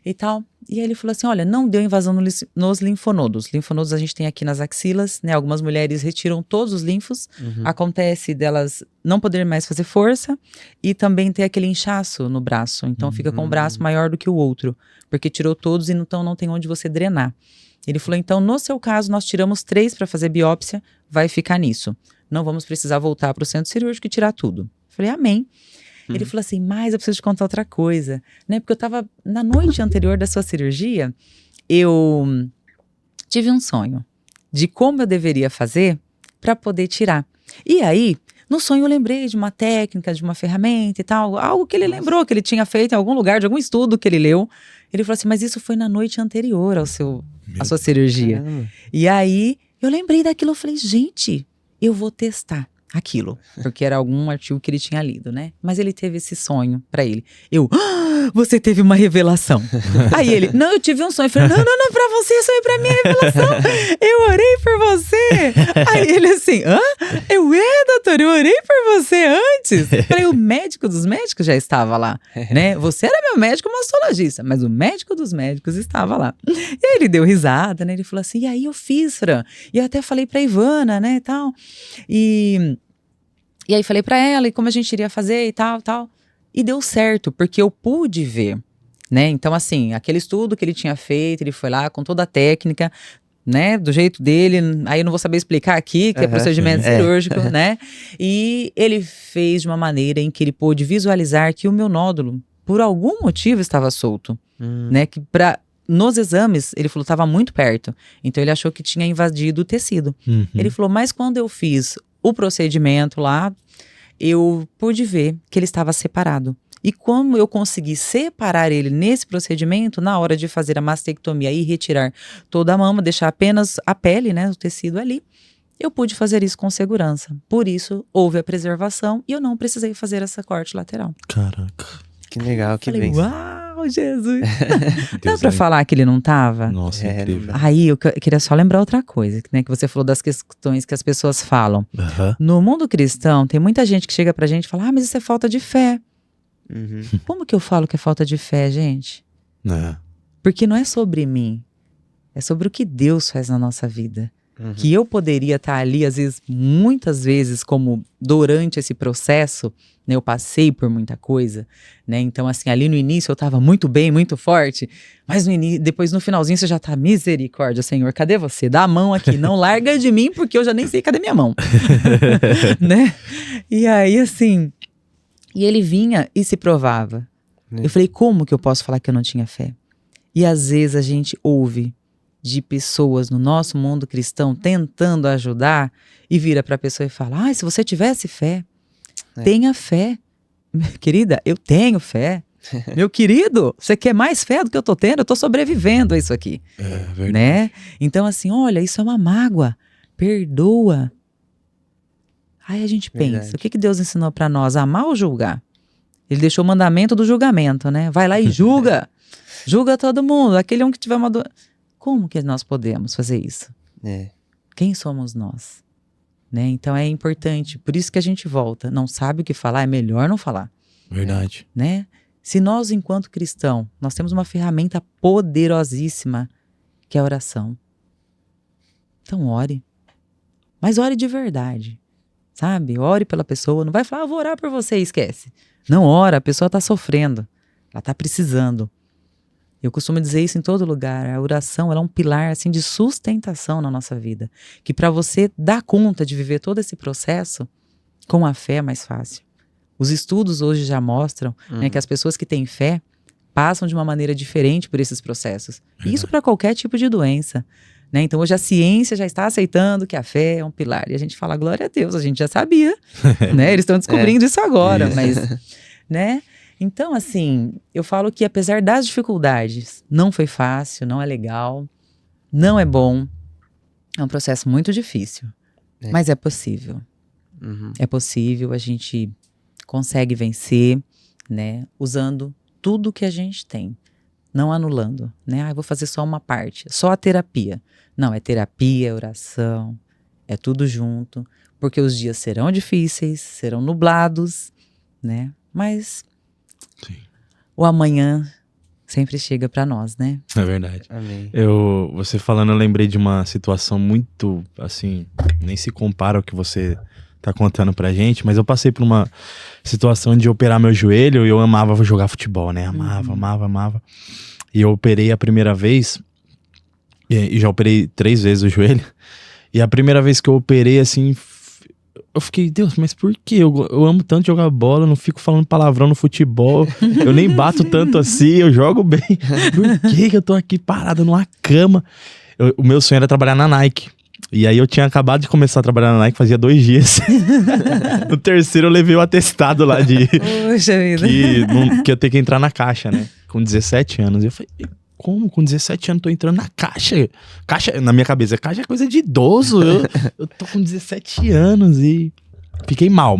e tal. E aí ele falou assim, olha, não deu invasão nos linfonodos. Linfonodos a gente tem aqui nas axilas, né? Algumas mulheres retiram todos os linfos. Acontece delas não poder mais fazer força e também ter aquele inchaço no braço. Então fica com o braço maior do que o outro, porque tirou todos e então não tem onde você drenar. Ele falou, então, no seu caso, nós tiramos 3 para fazer biópsia, vai ficar nisso. Não vamos precisar voltar para o centro cirúrgico e tirar tudo. Falei, amém. Ele falou assim, mas eu preciso te contar outra coisa, né? Porque eu tava, na noite anterior da sua cirurgia, eu tive um sonho de como eu deveria fazer para poder tirar. E aí, no sonho eu lembrei de uma técnica, de uma ferramenta e tal, algo que ele lembrou que ele tinha feito em algum lugar, de algum estudo que ele leu. Ele falou assim, mas isso foi na noite anterior à sua cirurgia. Caramba. E aí, eu lembrei daquilo, eu falei, gente, eu vou testar aquilo. Porque era algum artigo que ele tinha lido, né? Mas ele teve esse sonho pra ele. Eu, você teve uma revelação. Aí ele, não, eu tive um sonho. Eu falei, não, pra você, isso aí pra mim é revelação. Eu orei por você. Aí ele assim, doutor, eu orei por você antes. Eu falei, o médico dos médicos já estava lá, né? Você era meu médico mastologista, mas o médico dos médicos estava lá. E aí ele deu risada, né? Ele falou assim, e aí eu fiz, Fran. E eu até falei pra Ivana, né, e tal. E aí falei pra ela, e como a gente iria fazer e tal. E deu certo, porque eu pude ver, né? Então, assim, aquele estudo que ele tinha feito, ele foi lá com toda a técnica, né? Do jeito dele, aí eu não vou saber explicar aqui, que é procedimento cirúrgico, né? E ele fez de uma maneira em que ele pôde visualizar que o meu nódulo, por algum motivo, estava solto, né? Que nos exames, ele falou, estava muito perto. Então, ele achou que tinha invadido o tecido. Ele falou, mas quando eu fiz o procedimento lá, eu pude ver que ele estava separado. E como eu consegui separar ele nesse procedimento, na hora de fazer a mastectomia e retirar toda a mama, deixar apenas a pele, né, o tecido ali, eu pude fazer isso com segurança. Por isso, houve a preservação e eu não precisei fazer essa corte lateral. Caraca. Que legal, que bem. bênção. Uau, Jesus! Dá pra falar que ele não tava? Nossa, incrível. Aí eu queria só lembrar outra coisa, né? Que você falou das questões que as pessoas falam. No mundo cristão, tem muita gente que chega pra gente e fala, mas isso é falta de fé. Como que eu falo que é falta de fé, gente? Porque não é sobre mim. É sobre o que Deus faz na nossa vida. Que eu poderia estar ali, às vezes, muitas vezes, como durante esse processo, né, eu passei por muita coisa, né? Então, assim, ali no início eu estava muito bem, muito forte, mas depois no finalzinho você já tá, misericórdia, Senhor, cadê você? Dá a mão aqui, não larga de mim, porque eu já nem sei cadê minha mão. Né? E aí, assim, e ele vinha e se provava. Eu falei, como que eu posso falar que eu não tinha fé? E às vezes a gente ouve de pessoas no nosso mundo cristão tentando ajudar e vira para a pessoa e fala, se você tivesse fé, tenha fé. Querida, eu tenho fé. Meu querido, você quer mais fé do que eu tô tendo? Eu tô sobrevivendo a isso aqui. É verdade. Né? Então, assim, olha, isso é uma mágoa. Perdoa. Aí a gente pensa, Verdade. o que Deus ensinou pra nós? Amar ou julgar? Ele deixou o mandamento do julgamento, né? Vai lá e julga. Julga todo mundo. Aquele que tiver uma dor. Como que nós podemos fazer isso? É. Quem somos nós? Né? Então é importante. Por isso que a gente volta. Não sabe o que falar, é melhor não falar. Verdade. Né? Se nós, enquanto cristão, nós temos uma ferramenta poderosíssima, que é a oração. Então ore. Mas ore de verdade. Sabe? Ore pela pessoa. Não vai falar, vou orar por você e esquece. Não ora, a pessoa está sofrendo. Ela está precisando. Eu costumo dizer isso em todo lugar. A oração, ela é um pilar assim, de sustentação na nossa vida. Que para você dar conta de viver todo esse processo, com a fé é mais fácil. Os estudos hoje já mostram né, que as pessoas que têm fé passam de uma maneira diferente por esses processos. Isso para qualquer tipo de doença. Né? Então hoje a ciência já está aceitando que a fé é um pilar. E a gente fala, glória a Deus, a gente já sabia. Né? Eles estão descobrindo isso agora. Isso. Mas, né? Então, assim, eu falo que apesar das dificuldades, não foi fácil, não é legal, não é bom. É um processo muito difícil. Mas é possível. Uhum. É possível, a gente consegue vencer, né? Usando tudo que a gente tem. Não anulando, né? Eu vou fazer só uma parte, só a terapia. Não, é terapia, é oração, é tudo junto. Porque os dias serão difíceis, serão nublados, né? Mas Sim. o amanhã sempre chega pra nós, né? É verdade. Amém. Você falando, eu lembrei de uma situação muito, assim, nem se compara ao que você tá contando pra gente, mas eu passei por uma situação de operar meu joelho e eu amava jogar futebol, né? Amava. E eu operei a primeira vez, e já operei 3 vezes o joelho, e a primeira vez que eu operei, assim, eu fiquei, Deus, mas por quê? Eu amo tanto jogar bola, eu não fico falando palavrão no futebol, eu nem bato tanto assim, eu jogo bem. Por que eu tô aqui parado numa cama? O meu sonho era trabalhar na Nike. E aí eu tinha acabado de começar a trabalhar na Nike, fazia 2 dias. No terceiro eu levei o atestado lá de Puxa vida. que eu tenho que entrar na caixa, né? Com 17 anos. E eu falei, como? Com 17 anos tô entrando na caixa? Caixa, na minha cabeça, caixa é coisa de idoso. Eu tô com 17 anos e fiquei mal.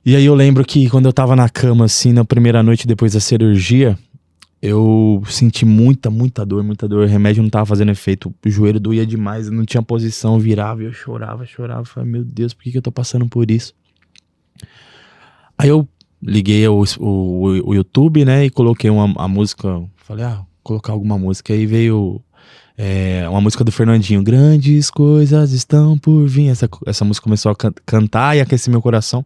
E aí eu lembro que quando eu tava na cama, assim, na primeira noite depois da cirurgia, eu senti muita dor. O remédio não tava fazendo efeito, o joelho doía demais, eu não tinha posição, eu virava e eu chorava. Falei, meu Deus, por que eu tô passando por isso? Aí eu liguei o YouTube, né, e coloquei a música, falei, vou colocar alguma música, aí veio uma música do Fernandinho, Grandes Coisas Estão Por Vir, essa música começou a cantar e aquecer meu coração.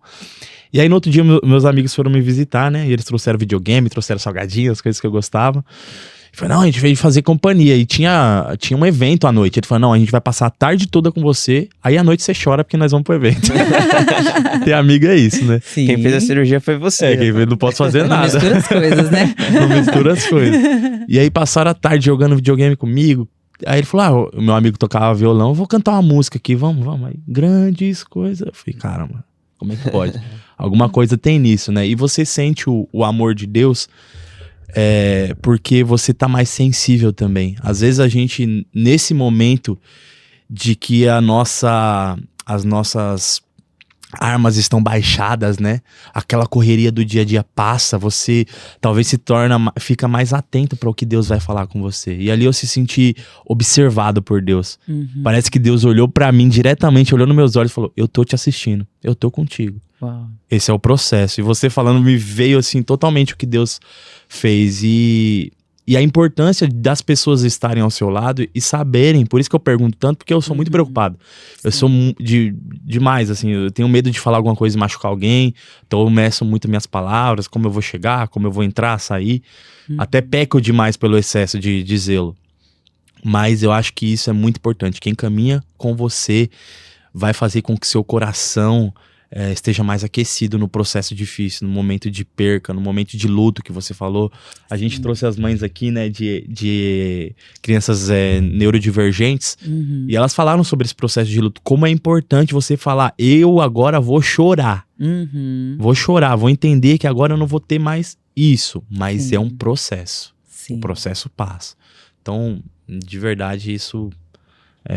E aí no outro dia meus amigos foram me visitar, né, e eles trouxeram videogame, trouxeram salgadinhos, as coisas que eu gostava. Eu falei, não, a gente veio fazer companhia. E tinha um evento à noite. Ele falou, não, a gente vai passar a tarde toda com você. Aí à noite você chora porque nós vamos pro evento. Ter amigo é isso, né? Sim. Quem fez a cirurgia foi você. Quem fez não posso fazer Não nada. mistura as coisas, né? Não mistura as coisas. E aí passaram a tarde jogando videogame comigo. Aí ele falou, o meu amigo tocava violão, eu vou cantar uma música aqui, vamos. Aí, grandes coisas. Eu falei, caramba, como é que pode? Alguma coisa tem nisso, né? E você sente o amor de Deus... porque você tá mais sensível também. Às vezes a gente, nesse momento de que as nossas armas estão baixadas, né? Aquela correria do dia a dia passa, você talvez fica mais atento para o que Deus vai falar com você. E ali eu se senti observado por Deus. Parece que Deus olhou para mim diretamente, olhou nos meus olhos e falou, eu tô te assistindo, eu tô contigo. Uau. Esse é o processo. E você falando, me veio assim totalmente o que Deus fez. E a importância das pessoas estarem ao seu lado e saberem. Por isso que eu pergunto tanto, porque eu sou muito preocupado. Eu sou demais, assim. Eu tenho medo de falar alguma coisa e machucar alguém. Então eu meço muito minhas palavras, como eu vou chegar, como eu vou entrar, sair. Até peco demais pelo excesso de zelo. Mas eu acho que isso é muito importante. Quem caminha com você vai fazer com que seu coração esteja mais aquecido no processo difícil, no momento de perca, no momento de luto que você falou. A gente trouxe as mães aqui, né, de crianças neurodivergentes, e elas falaram sobre esse processo de luto, como é importante você falar, eu agora vou chorar. Vou chorar, vou entender que agora eu não vou ter mais isso, mas é um processo. Sim. O processo passa. Então, de verdade, isso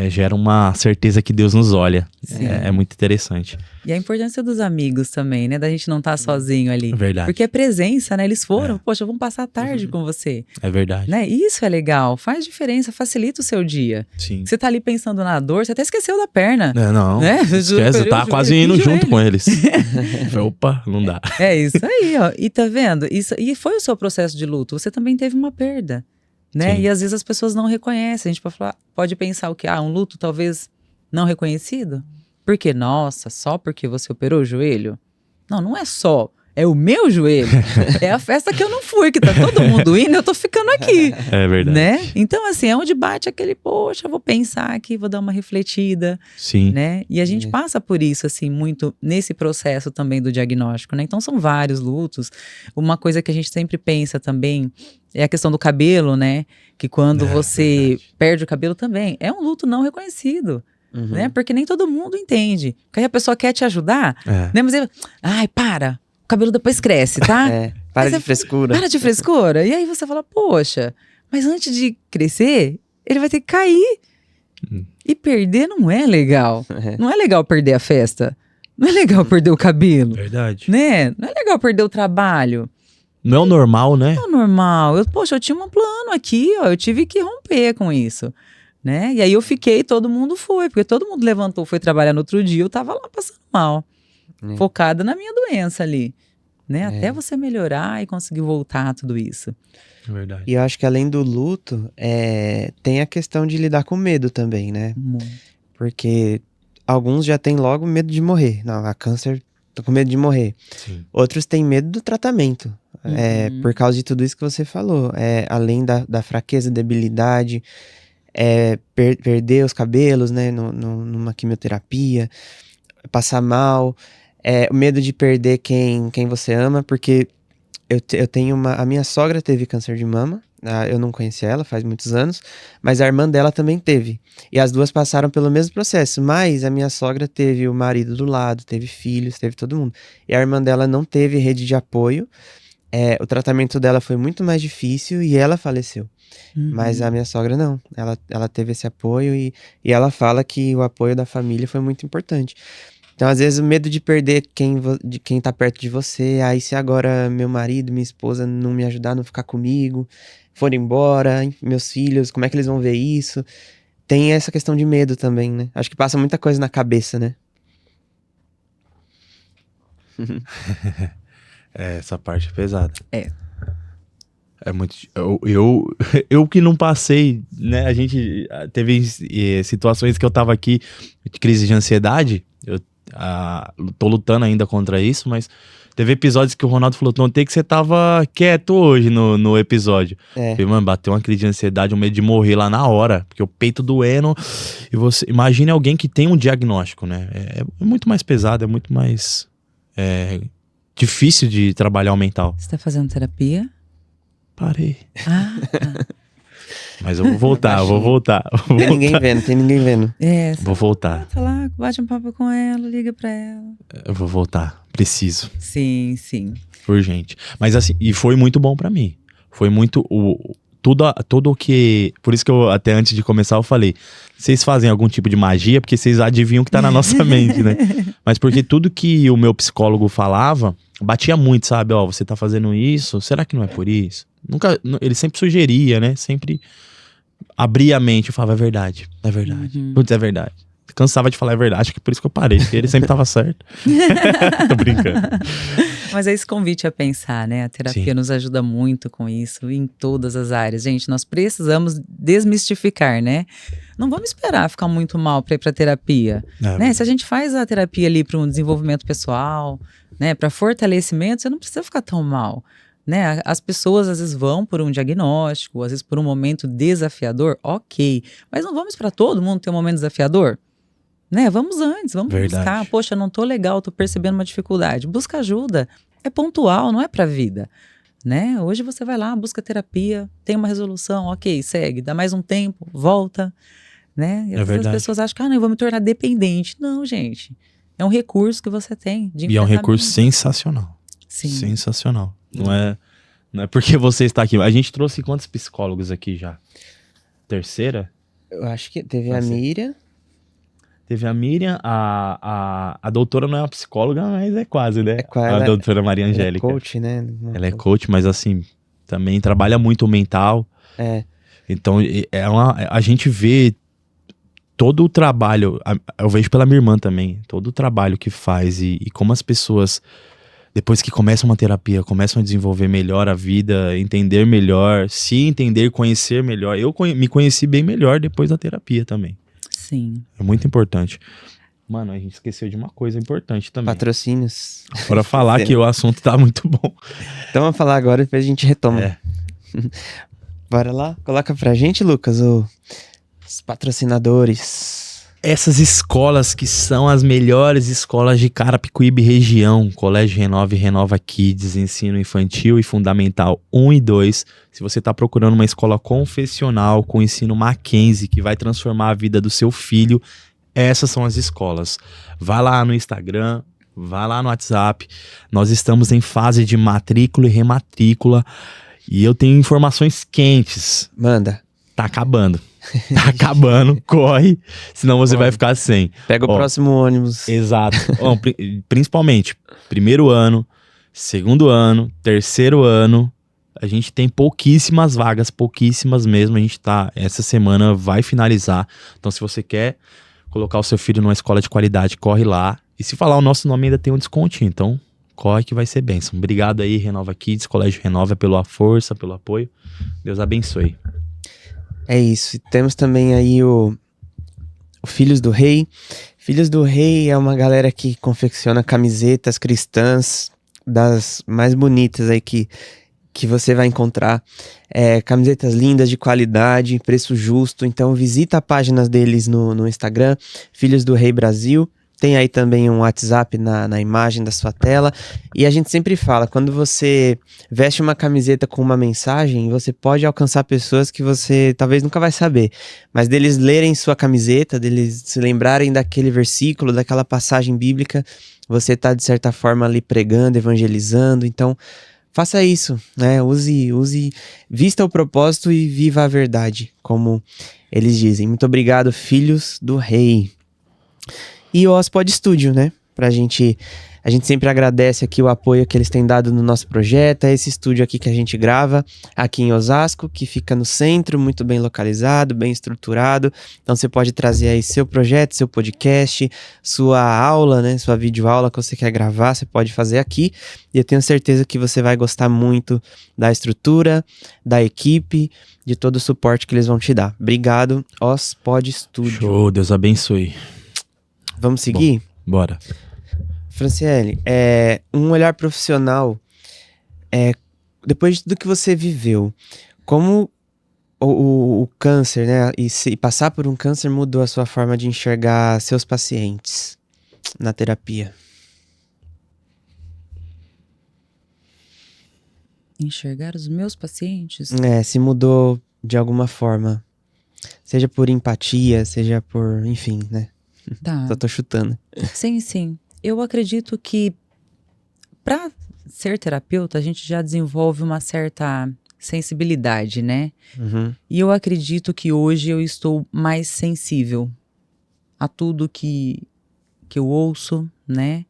gera uma certeza que Deus nos olha. É muito interessante. E a importância dos amigos também, né? Da gente não estar sozinho ali. É verdade. Porque é presença, né? Eles foram, poxa, vamos passar a tarde com você. É verdade. Né? Isso é legal, faz diferença, facilita o seu dia. Sim. Você tá ali pensando na dor, você até esqueceu da perna. Não, né? esquece, eu tava quase indo junto com eles. Opa, não dá. É isso aí, ó. E tá vendo? Isso, e foi o seu processo de luto, você também teve uma perda. Né? E às vezes as pessoas não reconhecem. A gente pode pensar o quê? Um luto talvez não reconhecido? Por quê? Nossa, só porque você operou o joelho? Não é só. É o meu joelho. É a festa que eu não fui, que tá todo mundo indo, eu tô ficando aqui. É verdade. Né? Então, assim, é onde bate aquele, poxa, vou pensar aqui, vou dar uma refletida. Sim. Né? E a gente passa por isso, assim, muito nesse processo também do diagnóstico, né? Então, são vários lutos. Uma coisa que a gente sempre pensa também é a questão do cabelo, né? Que quando você perde o cabelo também, é um luto não reconhecido. Né? Porque nem todo mundo entende. Porque aí a pessoa quer te ajudar, né? Mas ele, para, o cabelo depois cresce, tá? Para de frescura. Para de frescura. E aí você fala, poxa, mas antes de crescer, ele vai ter que cair. E perder não é legal. Não é legal perder a festa. Não é legal perder o cabelo. Verdade. Né? Não é legal perder o trabalho. Não é o normal, né? Não é o normal. Eu tinha um plano aqui, ó. Eu tive que romper com isso. Né? E aí eu fiquei, todo mundo foi. Porque todo mundo levantou, foi trabalhar no outro dia. Eu tava lá passando mal. Focada na minha doença ali. Né? Até você melhorar e conseguir voltar a tudo isso. Verdade. E eu acho que além do luto, tem a questão de lidar com medo também, né? Porque alguns já têm logo medo de morrer. Não, a câncer, tô com medo de morrer. Sim. Outros têm medo do tratamento. Por causa de tudo isso que você falou. Além da fraqueza, debilidade, perder os cabelos, né? Numa quimioterapia, passar mal. O medo de perder quem você ama, porque eu tenho a minha sogra teve câncer de mama, eu não conhecia ela faz muitos anos, mas a irmã dela também teve, e as duas passaram pelo mesmo processo, mas a minha sogra teve o marido do lado, teve filhos, teve todo mundo, e a irmã dela não teve rede de apoio, o tratamento dela foi muito mais difícil e ela faleceu. Mas a minha sogra não, ela teve esse apoio e ela fala que o apoio da família foi muito importante. Então, às vezes, o medo de perder de quem tá perto de você, aí se agora meu marido, minha esposa não me ajudar, não ficar comigo, for embora, meus filhos, como é que eles vão ver isso? Tem essa questão de medo também, né? Acho que passa muita coisa na cabeça, né? Essa parte é pesada. É muito. Eu que não passei, né? A gente teve situações que eu tava aqui de crise de ansiedade. Eu tô lutando ainda contra isso, mas teve episódios que o Ronaldo falou: notei que você tava quieto hoje no episódio. Falei, mano, bateu uma crise de ansiedade, um medo de morrer lá na hora, porque o peito doendo. E você imagine alguém que tem um diagnóstico, né? É muito mais pesado, é muito mais difícil de trabalhar o mental. Você tá fazendo terapia? Parei. Mas eu vou voltar, eu vou voltar. Tem ninguém vendo. Vou voltar. Tá lá, bate um papo com ela, liga pra ela. Eu vou voltar, preciso. Sim. Urgente. Mas assim, e foi muito bom pra mim. Foi muito tudo o que... Por isso que eu, até antes de começar, eu falei, vocês fazem algum tipo de magia, porque vocês adivinham o que tá na nossa mente, né? Mas porque tudo que o meu psicólogo falava, batia muito, sabe? Ó, você tá fazendo isso, será que não é por isso? Ele sempre sugeria, né? Sempre abria a mente e falava, é verdade. Putz, é verdade. Cansava de falar é verdade, acho que por isso que eu parei, porque ele sempre tava certo. Tô brincando. Mas é esse convite a pensar, né? A terapia nos ajuda muito com isso, em todas as áreas. Gente, nós precisamos desmistificar, né? Não vamos esperar ficar muito mal para ir pra terapia. Né? Se a gente faz a terapia ali para um desenvolvimento pessoal, né? Para fortalecimento, você não precisa ficar tão mal. Né? As pessoas às vezes vão por um diagnóstico, às vezes por um momento desafiador, ok. Mas não vamos para todo mundo ter um momento desafiador? né? Vamos antes, vamos Verdade. buscar. Poxa, não tô legal, tô percebendo uma dificuldade. Busca ajuda. É pontual, não é pra vida, né? Hoje você vai lá, busca terapia, tem uma resolução, ok, segue, dá mais um tempo, volta, né? E às vezes verdade. as pessoas acham que, não, eu vou me tornar dependente. Não, gente. É um recurso que você tem de E é um recurso enfrentamento. sensacional. Sim. Sensacional. Não é porque você está aqui. A gente trouxe quantos psicólogos aqui já? Terceira? Eu acho que teve Vai a ser. Miriam. Teve a Miriam, a doutora não é uma psicóloga, mas é quase, né? É quase, A ela- doutora Maria Ela é Angélica. coach, né? Ela é coach, mas assim, também trabalha muito o mental. É. Então, a gente vê todo o trabalho, eu vejo pela minha irmã também, todo o trabalho que faz e como as pessoas, depois que começam uma terapia, começam a desenvolver melhor a vida, entender melhor, se entender, conhecer melhor. Eu me conheci bem melhor depois da terapia também. Sim. É muito importante. Mano, a gente esqueceu de uma coisa importante também. Patrocínios. Para falar que o assunto tá muito bom. Então vamos falar agora, depois a gente retoma. É. Bora lá? Coloca pra gente, Lucas, os patrocinadores. Essas escolas que são as melhores escolas de Carapicuíba e região, Colégio Renova e Renova Kids, ensino infantil e fundamental 1 e 2. Se você está procurando uma escola confessional com ensino Mackenzie que vai transformar a vida do seu filho, essas são as escolas. Vá lá no Instagram, vá lá no WhatsApp. Nós estamos em fase de matrícula e rematrícula e eu tenho informações quentes. Manda. Tá acabando. Tá acabando, corre, senão você vai ficar sem. Pega o próximo ônibus. Exato. Ó, principalmente, primeiro ano, segundo ano, terceiro ano, a gente tem pouquíssimas vagas, pouquíssimas mesmo. A gente tá, essa semana vai finalizar. Então, se você quer colocar o seu filho numa escola de qualidade, corre lá. E se falar o nosso nome, ainda tem um descontinho. Então, corre que vai ser bênção. Obrigado aí, Renova Kids, Colégio Renova, pela força, pelo apoio. Deus abençoe. É isso. E temos também aí o Filhos do Rei. Filhos do Rei é uma galera que confecciona camisetas cristãs das mais bonitas aí que você vai encontrar. Camisetas lindas, de qualidade, preço justo. Então visita a página deles no Instagram, Filhos do Rei Brasil. Tem aí também um WhatsApp na imagem da sua tela. E a gente sempre fala, quando você veste uma camiseta com uma mensagem, você pode alcançar pessoas que você talvez nunca vai saber. Mas deles lerem sua camiseta, deles se lembrarem daquele versículo, daquela passagem bíblica, você está de certa forma ali pregando, evangelizando. Então, faça isso, né? Use, vista o propósito e viva a verdade, como eles dizem. Muito obrigado, Filhos do Rei. E o Ospod Studio, né? A gente sempre agradece aqui o apoio que eles têm dado no nosso projeto. É esse estúdio aqui que a gente grava, aqui em Osasco, que fica no centro, muito bem localizado, bem estruturado. Então você pode trazer aí seu projeto, seu podcast, sua aula, né? Sua videoaula que você quer gravar, você pode fazer aqui. E eu tenho certeza que você vai gostar muito da estrutura, da equipe, de todo o suporte que eles vão te dar. Obrigado, Ospod Studio. Show, Deus abençoe. Vamos seguir? Bom, bora. Franciele, um olhar profissional, depois de tudo que você viveu, como o câncer, né, e passar por um câncer mudou a sua forma de enxergar seus pacientes na terapia? Enxergar os meus pacientes? Se mudou de alguma forma, seja por empatia, seja por, enfim, né? Tá. Só tô chutando. Sim, sim. Eu acredito que para ser terapeuta, a gente já desenvolve uma certa sensibilidade, né? Uhum. E eu acredito que hoje eu estou mais sensível a tudo que eu ouço, né?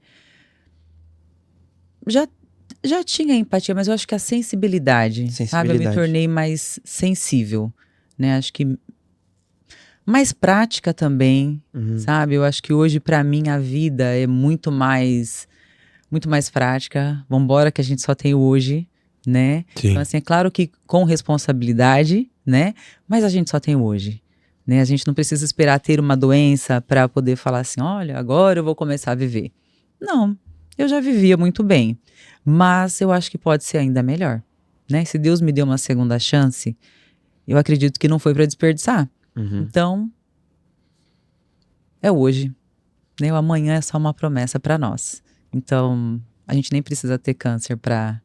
Já tinha empatia, mas eu acho que a sensibilidade, sabe? Eu me tornei mais sensível, né? Acho que mais prática também, sabe? Eu acho que hoje, para mim, a vida é muito mais prática. Vambora que a gente só tem o hoje, né? Sim. Então, assim, é claro que com responsabilidade, né? Mas a gente só tem o hoje, né? A gente não precisa esperar ter uma doença para poder falar assim, olha, agora eu vou começar a viver. Não, eu já vivia muito bem, mas eu acho que pode ser ainda melhor, né? Se Deus me deu uma segunda chance, eu acredito que não foi para desperdiçar. Uhum. Então, é hoje. né? O amanhã é só uma promessa para nós. Então, a gente nem precisa ter câncer para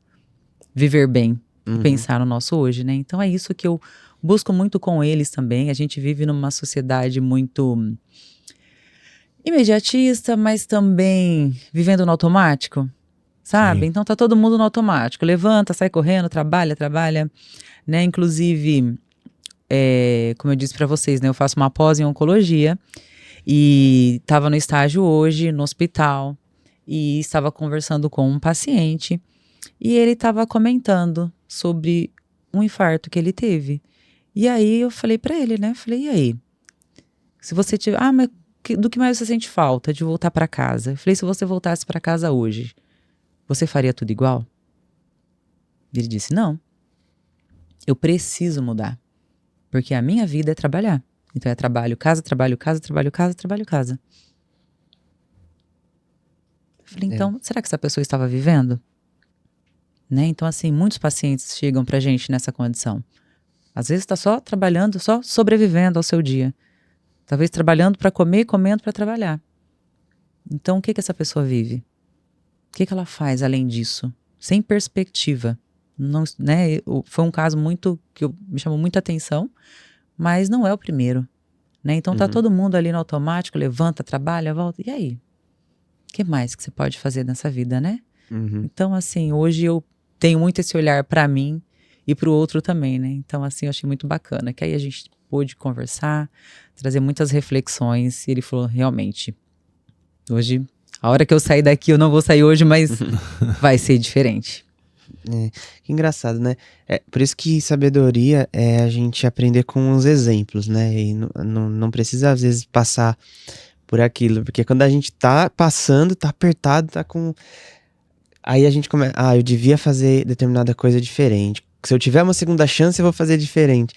viver bem e pensar no nosso hoje, né? Então, é isso que eu busco muito com eles também. A gente vive numa sociedade muito imediatista, mas também vivendo no automático, sabe? Sim. Então, tá todo mundo no automático. Levanta, sai correndo, trabalha, né? Inclusive, como eu disse para vocês, né? Eu faço uma pós em oncologia e estava no estágio hoje, no hospital, e estava conversando com um paciente e ele estava comentando sobre um infarto que ele teve. E aí eu falei para ele, né? Falei, e aí? Se você tiver... mas do que mais você sente falta? De voltar para casa. Eu falei, se você voltasse para casa hoje, você faria tudo igual? Ele disse, não. Eu preciso mudar. Porque a minha vida é trabalhar. Então é trabalho, casa, trabalho, casa, trabalho, casa, trabalho, casa. Eu falei, então, será que essa pessoa estava vivendo? Né? Então, assim, muitos pacientes chegam pra gente nessa condição. Às vezes está só trabalhando, só sobrevivendo ao seu dia. Talvez trabalhando para comer, comendo para trabalhar. Então, o que essa pessoa vive? O que ela faz além disso? Sem perspectiva. Não, né? Foi um caso que me chamou muita atenção, mas não é o primeiro. Né? Então, tá todo mundo ali no automático, levanta, trabalha, volta. E aí? O que mais que você pode fazer nessa vida, né? Então, assim, hoje eu tenho muito esse olhar para mim e para o outro também, né? Então, assim, eu achei muito bacana. Que aí a gente pôde conversar, trazer muitas reflexões. E ele falou, realmente, hoje, a hora que eu sair daqui, eu não vou sair hoje, mas vai ser diferente. Que engraçado, né? Por isso que sabedoria é a gente aprender com os exemplos, né? E não precisa, às vezes, passar por aquilo. Porque quando a gente tá passando, tá apertado, tá com... Aí a gente começa, eu devia fazer determinada coisa diferente. Se eu tiver uma segunda chance, eu vou fazer diferente.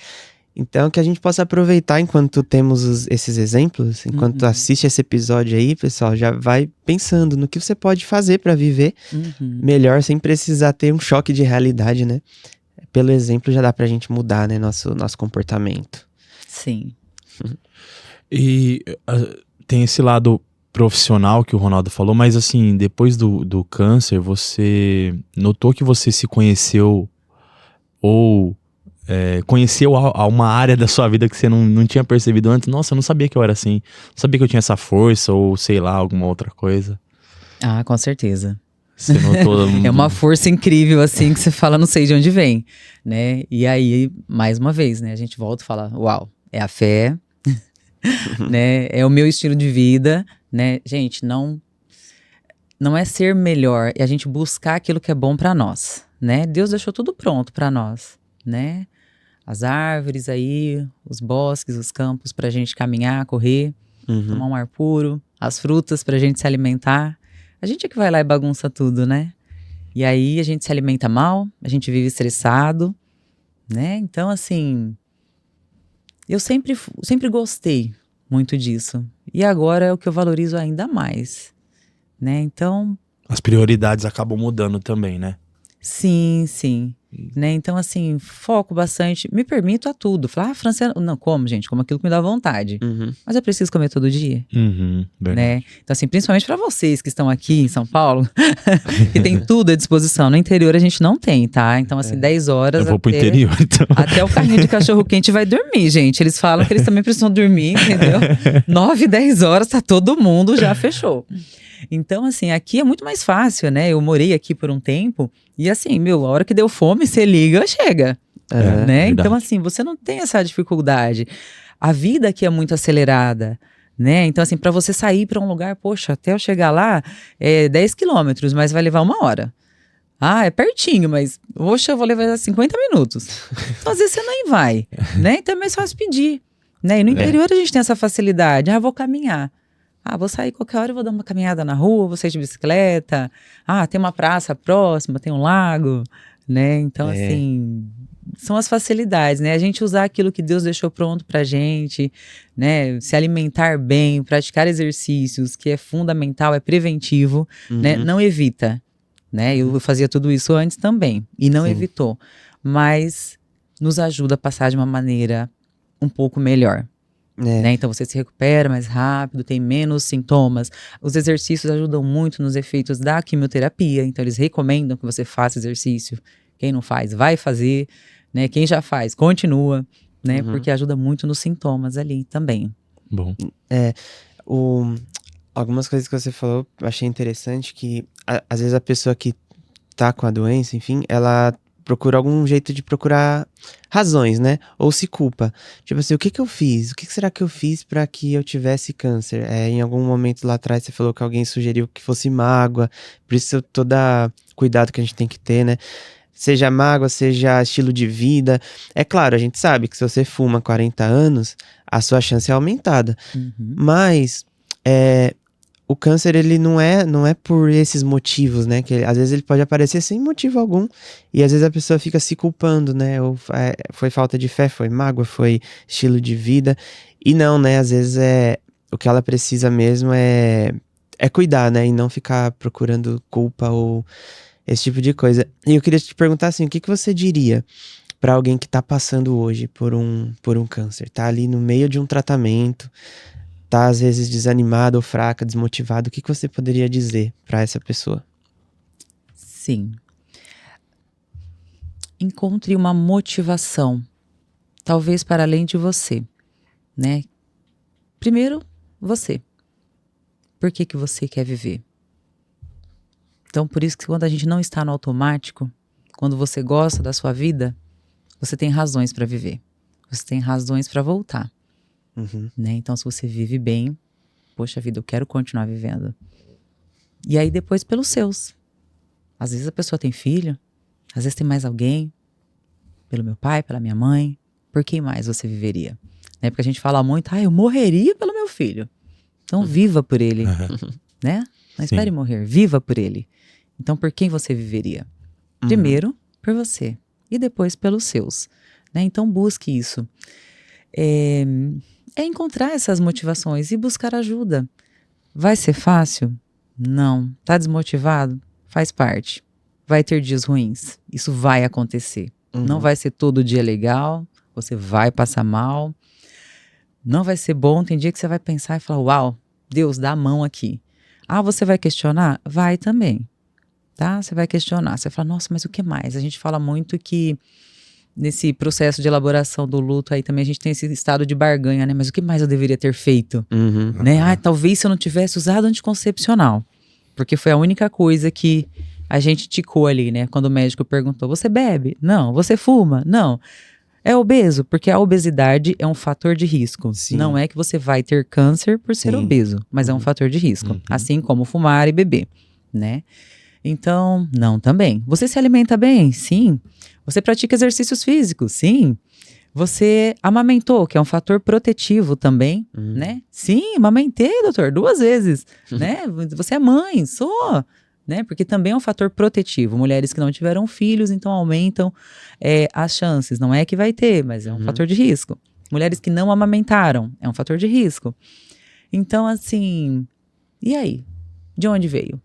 Então, que a gente possa aproveitar enquanto temos esses exemplos, enquanto assiste esse episódio aí, pessoal, já vai pensando no que você pode fazer para viver melhor, sem precisar ter um choque de realidade, né? Pelo exemplo, já dá pra gente mudar, né, nosso comportamento. Sim. E tem esse lado profissional que o Ronaldo falou, mas assim, depois do câncer, você notou que você se conheceu ou conheceu uma área da sua vida que você não tinha percebido antes? Nossa, eu não sabia que eu era assim, não sabia que eu tinha essa força ou sei lá, alguma outra coisa. Ah, com certeza. Você notou... É uma força incrível, assim, que você fala, não sei de onde vem, né? E aí, mais uma vez, né? A gente volta e fala, uau, é a fé, né? É o meu estilo de vida, né? Gente, não é ser melhor, é a gente buscar aquilo que é bom pra nós, né? Deus deixou tudo pronto pra nós, né? As árvores aí, os bosques, os campos pra gente caminhar, correr, tomar um ar puro, as frutas pra gente se alimentar. A gente é que vai lá e bagunça tudo, né? E aí a gente se alimenta mal, a gente vive estressado, né? Então, assim, eu sempre gostei muito disso. E agora é o que eu valorizo ainda mais, né? Então... As prioridades acabam mudando também, né? Sim, sim. Né? Então, assim, foco bastante. Me permito a tudo. Falar, Franciana, não, como, gente? Como aquilo que me dá vontade. Mas eu preciso comer todo dia. Né? Então, assim, principalmente para vocês que estão aqui em São Paulo, que tem tudo à disposição. No interior a gente não tem, tá? Então, assim, 10 horas. Eu vou pro interior, então. Até o carrinho de cachorro-quente vai dormir, gente. Eles falam que eles também precisam dormir, entendeu? 9, 10 horas, tá todo mundo, já fechou. Então, assim, aqui é muito mais fácil, né? Eu morei aqui por um tempo e, assim, a hora que deu fome, você liga, chega, né? Então, assim, você não tem essa dificuldade. A vida aqui é muito acelerada, né? Então, assim, para você sair para um lugar, poxa, até eu chegar lá é 10 quilômetros, mas vai levar 1 hora. Ah, é pertinho, mas, poxa, eu vou levar 50 minutos. Então, às vezes você nem vai, né? Então é mais fácil pedir, né? E no interior a gente tem essa facilidade. Ah, vou caminhar. Ah, vou sair qualquer hora e vou dar uma caminhada na rua, vou sair de bicicleta. Ah, tem uma praça próxima, tem um lago, né? Então, assim, são as facilidades, né? A gente usar aquilo que Deus deixou pronto pra gente, né? Se alimentar bem, praticar exercícios, que é fundamental, é preventivo, né? Não evita, né? Eu fazia tudo isso antes também, e não evitou. Mas nos ajuda a passar de uma maneira um pouco melhor. né? Então você se recupera mais rápido, tem menos sintomas. Os exercícios ajudam muito nos efeitos da quimioterapia, então eles recomendam que você faça exercício. Quem não faz, vai fazer, né? Quem já faz, continua, né? Porque ajuda muito nos sintomas ali também. Bom. Algumas coisas que você falou, eu achei interessante que às vezes a pessoa que tá com a doença, enfim, ela procura algum jeito de procurar razões, né? Ou se culpa. Tipo assim, o que eu fiz? O que será que eu fiz para que eu tivesse câncer? Em algum momento lá atrás você falou que alguém sugeriu que fosse mágoa, por isso todo cuidado que a gente tem que ter, né? Seja mágoa, seja estilo de vida. É claro, a gente sabe que se você fuma 40 anos, a sua chance é aumentada. Mas o câncer, ele não é por esses motivos, né? Que às vezes ele pode aparecer sem motivo algum. E às vezes a pessoa fica se culpando, né? Ou foi falta de fé, foi mágoa, foi estilo de vida. E não, né? Às vezes o que ela precisa mesmo é cuidar, né? E não ficar procurando culpa ou esse tipo de coisa. E eu queria te perguntar assim, o que você diria para alguém que tá passando hoje por um câncer? Tá ali no meio de um tratamento, tá às vezes desanimado ou fraca, desmotivado, o que você poderia dizer para essa pessoa? Sim. Encontre uma motivação, talvez para além de você, né? Primeiro, você. Por que você quer viver? Então, por isso que quando a gente não está no automático, quando você gosta da sua vida, você tem razões para viver. Você tem razões para voltar. Né? Então, se você vive bem, poxa vida, eu quero continuar vivendo. E aí depois pelos seus. Às vezes a pessoa tem filho, às vezes tem mais alguém, pelo meu pai, pela minha mãe. Por quem mais você viveria? Né? Porque a gente fala muito, eu morreria pelo meu filho. Então viva por ele, né? Não espere morrer, viva por ele. Então por quem você viveria? Primeiro por você e depois pelos seus. Né? Então busque isso. É encontrar essas motivações e buscar ajuda. Vai ser fácil? Não. Tá desmotivado? Faz parte. Vai ter dias ruins. Isso vai acontecer. Não vai ser todo dia legal. Você vai passar mal. Não vai ser bom. Tem dia que você vai pensar e falar, uau, Deus, dá a mão aqui. Você vai questionar? Vai também. Tá? Você vai questionar. Você vai falar, nossa, mas o que mais? A gente fala muito que nesse processo de elaboração do luto aí também a gente tem esse estado de barganha, né? Mas o que mais eu deveria ter feito? Né? Talvez se eu não tivesse usado anticoncepcional. Porque foi a única coisa que a gente ticou ali, né? Quando o médico perguntou, você bebe? Não. Você fuma? Não. É obeso? Porque a obesidade é um fator de risco. Sim. Não é que você vai ter câncer por ser obeso, mas é um fator de risco. Assim como fumar e beber, né? Então, não também. Você se alimenta bem? Sim. Você pratica exercícios físicos? Sim. Você amamentou, que é um fator protetivo também, né? Sim, amamentei, doutor, 2 vezes, né? Você é mãe, sou, né? Porque também é um fator protetivo. Mulheres que não tiveram filhos, então aumentam as chances. Não é que vai ter, mas é um fator de risco. Mulheres que não amamentaram, é um fator de risco. Então, assim, e aí? De onde veio?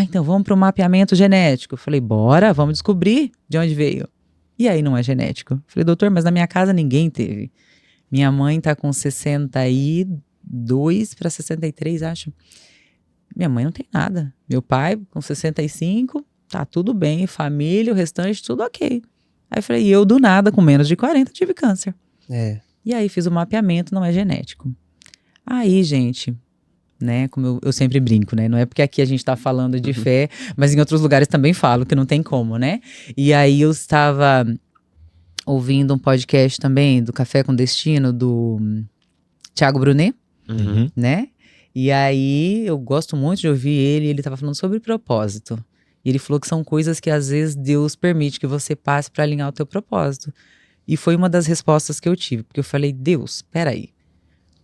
Então vamos para o mapeamento genético. Eu falei, bora, vamos descobrir de onde veio. E aí não é genético. Eu falei, doutor, mas na minha casa ninguém teve. Minha mãe tá com 62 para 63, acho. Minha mãe não tem nada. Meu pai com 65, tá tudo bem. Família, o restante, tudo ok. Aí eu falei, e eu do nada, com menos de 40, tive câncer. E aí fiz o mapeamento, não é genético. Aí, gente, né, como eu sempre brinco, né, não é porque aqui a gente tá falando de fé, mas em outros lugares também falo que não tem como, né. E aí eu estava ouvindo um podcast também do Café com Destino, do Thiago Brunet, né, e aí eu gosto muito de ouvir ele tava falando sobre propósito, e ele falou que são coisas que às vezes Deus permite que você passe para alinhar o teu propósito, e foi uma das respostas que eu tive, porque eu falei, Deus, peraí,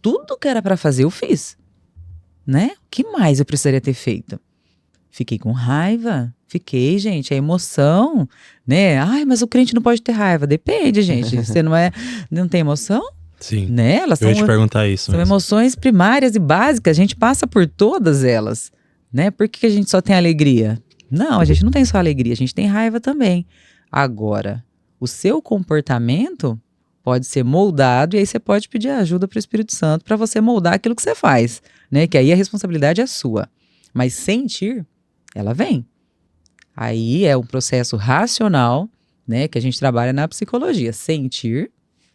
tudo que era para fazer eu fiz, né? O que mais eu precisaria ter feito? Fiquei com raiva. Fiquei, gente. A emoção, né? Mas o crente não pode ter raiva. Depende, gente. Você não tem emoção? Sim. Né? Elas eu ia te perguntar isso. São emoções primárias e básicas. A gente passa por todas elas, né? Por que a gente só tem alegria? Não, a gente não tem só alegria. A gente tem raiva também. Agora, o seu comportamento, pode ser moldado, e aí você pode pedir ajuda para o Espírito Santo para você moldar aquilo que você faz, né? Que aí a responsabilidade é sua. Mas sentir, ela vem. Aí é um processo racional, né? Que a gente trabalha na psicologia. Sentir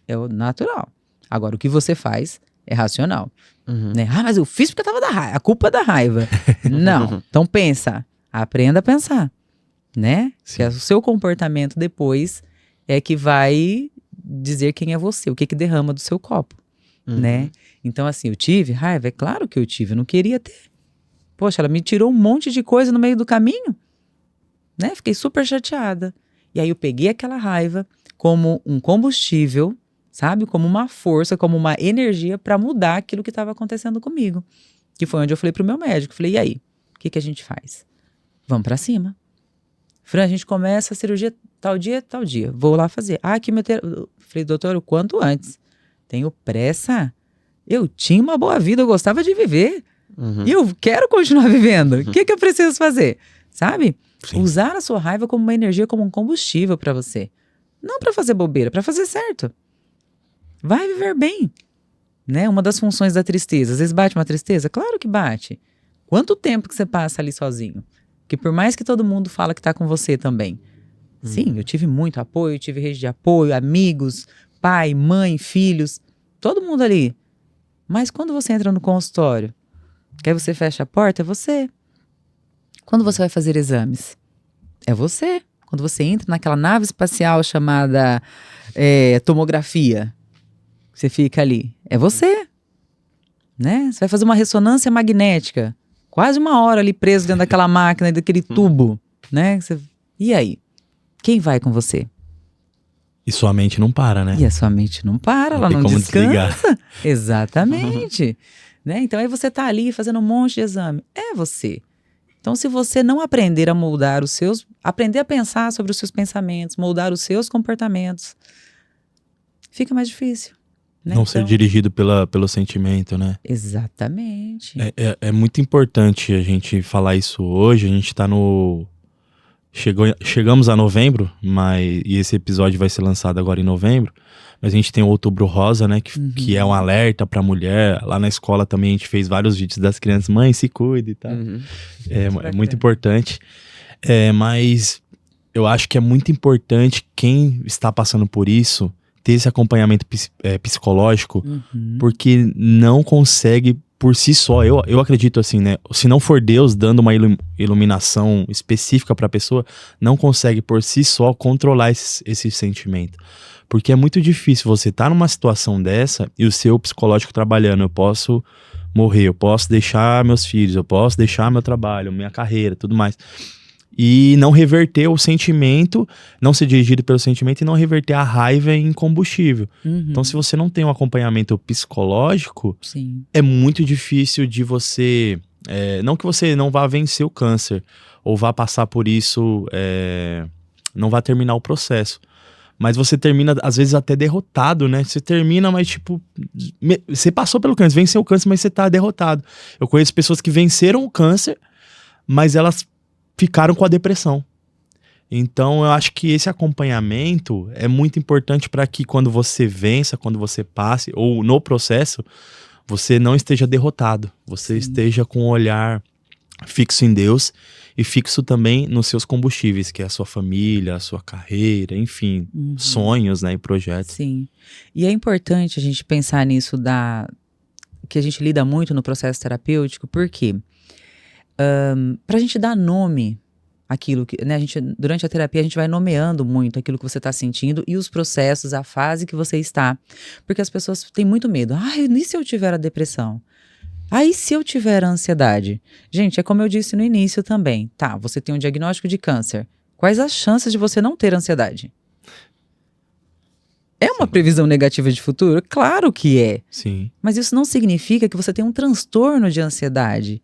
é o natural. Agora, o que você faz é racional. Né? Ah, mas eu fiz porque eu tava da raiva. A culpa é da raiva. Não. Então pensa. Aprenda a pensar. Né? Sim. Que o seu comportamento depois é que vai dizer quem é você, o que que derrama do seu copo, né? Então assim, eu tive raiva? É claro que eu tive, eu não queria ter. Poxa, ela me tirou um monte de coisa no meio do caminho, né? Fiquei super chateada. E aí eu peguei aquela raiva como um combustível, sabe? Como uma força, como uma energia para mudar aquilo que estava acontecendo comigo. Que foi onde eu falei pro meu médico, falei, e aí? O que que a gente faz? Vamos para cima. Fran, a gente começa a cirurgia tal dia, tal dia. Vou lá fazer. Ah, quimioterapia. Falei, doutor, o quanto antes. Tenho pressa. Eu tinha uma boa vida, eu gostava de viver. E eu quero continuar vivendo. O que que eu preciso fazer? Sabe? Sim. Usar a sua raiva como uma energia, como um combustível para você. Não para fazer bobeira, para fazer certo. Vai viver bem. Né? Uma das funções da tristeza. Às vezes bate uma tristeza? Claro que bate. Quanto tempo que você passa ali sozinho? Que por mais que todo mundo fala que tá com você também. Sim, eu tive muito apoio, tive rede de apoio, amigos, pai, mãe, filhos, todo mundo ali. Mas quando você entra no consultório, que aí você fecha a porta, é você. Quando você vai fazer exames, é você. Quando você entra naquela nave espacial chamada tomografia, você fica ali, é você. Né? Você vai fazer uma ressonância magnética, quase 1 hora ali preso dentro daquela máquina, daquele tubo, né? E aí? Quem vai com você? E sua mente não para, né? E a sua mente não para, ela tem não como descansa. desligar. Exatamente. Né? Então aí você tá ali fazendo um monte de exame. É você. Então se você não aprender a moldar os seus... Aprender a pensar sobre os seus pensamentos, moldar os seus comportamentos, fica mais difícil. Né? Não ser dirigido pelo sentimento, né? Exatamente. É muito importante a gente falar isso hoje. A gente tá no... Chegamos a novembro, e esse episódio vai ser lançado agora em novembro, mas a gente tem o Outubro Rosa, né, que é um alerta pra mulher. Lá na escola também a gente fez vários vídeos das crianças, mãe, se cuida e tal. É muito importante. Mas eu acho que é muito importante quem está passando por isso ter esse acompanhamento psicológico, porque não consegue por si só, eu acredito assim, né? Se não for Deus dando uma iluminação específica para a pessoa, não consegue por si só controlar esse sentimento. Porque é muito difícil você estar numa situação dessa e o seu psicológico trabalhando. Eu posso morrer, eu posso deixar meus filhos, eu posso deixar meu trabalho, minha carreira, tudo mais. E não reverter o sentimento, não ser dirigido pelo sentimento e não reverter a raiva em combustível. Então, se você não tem um acompanhamento psicológico, Sim. é muito difícil de você... não que você não vá vencer o câncer, ou vá passar por isso, não vá terminar o processo. Mas você termina, às vezes, até derrotado, né? Você termina, mas tipo... Você passou pelo câncer, venceu o câncer, mas você tá derrotado. Eu conheço pessoas que venceram o câncer, mas elas ficaram com a depressão. Então eu acho que esse acompanhamento é muito importante para que quando você vença, quando você passe, ou no processo, você não esteja derrotado. Você esteja com um olhar fixo em Deus e fixo também nos seus combustíveis, que é a sua família, a sua carreira, enfim, sonhos, né, e projetos. Sim. E é importante a gente pensar nisso que a gente lida muito no processo terapêutico, porque pra gente dar nome àquilo que, né, durante a terapia a gente vai nomeando muito aquilo que você está sentindo e os processos, a fase que você está. Porque as pessoas têm muito medo. E se eu tiver a depressão? E se eu tiver a ansiedade? Gente, é como eu disse no início também. Tá, você tem um diagnóstico de câncer. Quais as chances de você não ter ansiedade? É uma previsão negativa de futuro? Claro que é. Sim. Mas isso não significa que você tem um transtorno de ansiedade.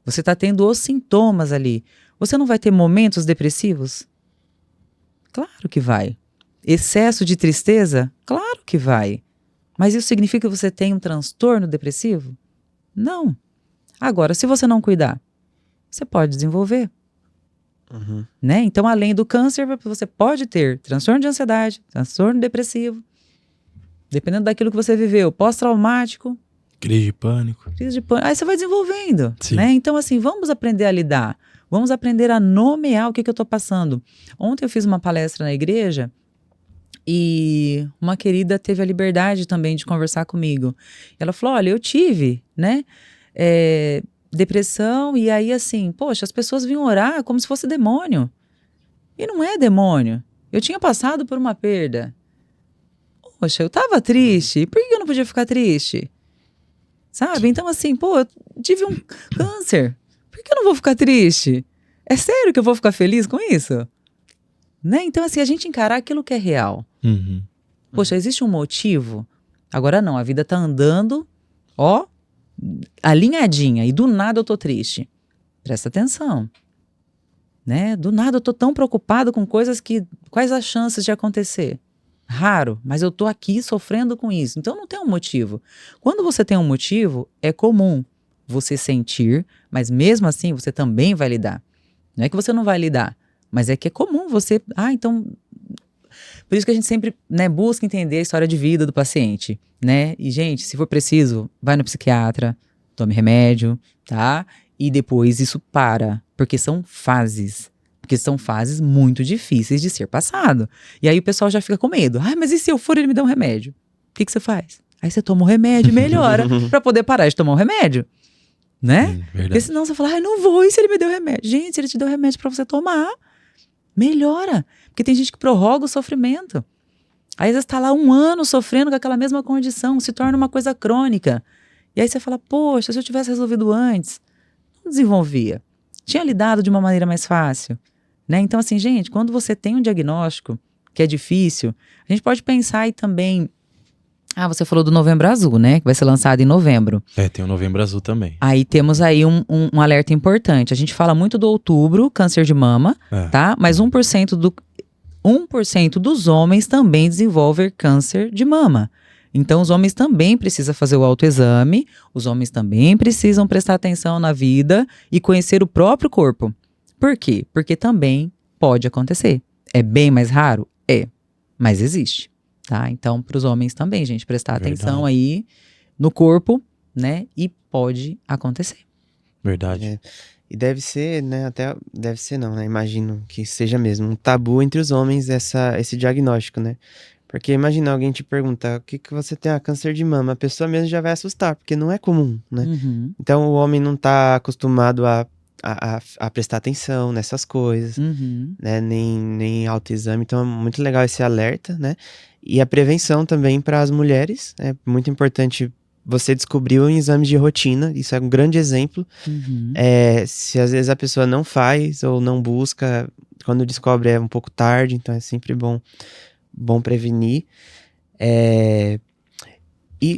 Você está tendo os sintomas ali. Você não vai ter momentos depressivos? Claro que vai. Excesso de tristeza? Claro que vai. Mas isso significa que você tem um transtorno depressivo? Não. Agora, se você não cuidar, você pode desenvolver. Né? Então, além do câncer, você pode ter transtorno de ansiedade, transtorno depressivo. Dependendo daquilo que você viveu, pós-traumático, Crise de pânico. aí você vai desenvolvendo, Sim. né? Então, assim, vamos aprender a lidar. Vamos aprender a nomear o que eu tô passando. Ontem eu fiz uma palestra na igreja e uma querida teve a liberdade também de conversar comigo. Ela falou, olha, eu tive, né, depressão e aí, assim, poxa, as pessoas vinham orar como se fosse demônio. E não é demônio. Eu tinha passado por uma perda. Poxa, eu tava triste. Por que eu não podia ficar triste? Sabe? Então, assim, pô, eu tive um câncer. Por que eu não vou ficar triste? É sério que eu vou ficar feliz com isso? Né? Então, assim, a gente encarar aquilo que é real. Uhum. Poxa, existe um motivo? Agora não, a vida tá andando, ó, alinhadinha, e do nada eu tô triste. Presta atenção. Né? Do nada eu tô tão preocupado com coisas que... Quais as chances de acontecer? Raro, mas eu tô aqui sofrendo com isso. Então não tem um motivo. Quando você tem um motivo, é comum você sentir, mas mesmo assim você também vai lidar. Não é que você não vai lidar, mas é que é comum você... então... Por isso que a gente sempre, né, busca entender a história de vida do paciente, né? E, gente, se for preciso, vai no psiquiatra, tome remédio, tá? E depois isso para, porque são fases. Porque são fases muito difíceis de ser passado. E aí o pessoal já fica com medo. Mas e se eu for ele me dá um remédio? O que você faz? Aí você toma um remédio e melhora pra poder parar de tomar um remédio. Né? Porque senão você fala, não vou, e se ele me deu remédio? Gente, se ele te deu remédio pra você tomar, melhora. Porque tem gente que prorroga o sofrimento. Aí às vezes tá lá 1 ano sofrendo com aquela mesma condição, se torna uma coisa crônica. E aí você fala, poxa, se eu tivesse resolvido antes, não desenvolvia. Tinha lidado de uma maneira mais fácil. Né? Então, assim, gente, quando você tem um diagnóstico que é difícil, a gente pode pensar aí também... você falou do Novembro Azul, né? Que vai ser lançado em novembro. Tem o Novembro Azul também. Aí temos aí um alerta importante. A gente fala muito do outubro, câncer de mama, tá? Mas 1% dos homens também desenvolvem câncer de mama. Então, os homens também precisam fazer o autoexame, os homens também precisam prestar atenção na vida e conhecer o próprio corpo. Por quê? Porque também pode acontecer. É bem mais raro? É, mas existe. Tá? Então, para os homens também, gente, prestar atenção aí no corpo, né? E pode acontecer. Verdade. E deve ser, né? Até deve ser não, né? Imagino que seja mesmo um tabu entre os homens esse diagnóstico, né? Porque imagina alguém te perguntar o que você tem, câncer de mama, a pessoa mesmo já vai assustar, porque não é comum, né? Uhum. Então o homem não tá acostumado a prestar atenção nessas coisas, né? Nem autoexame, então é muito legal esse alerta, né? E a prevenção também para as mulheres, é muito importante você descobrir um exame de rotina, isso é um grande exemplo. Se às vezes a pessoa não faz ou não busca, quando descobre é um pouco tarde, então é sempre bom prevenir. E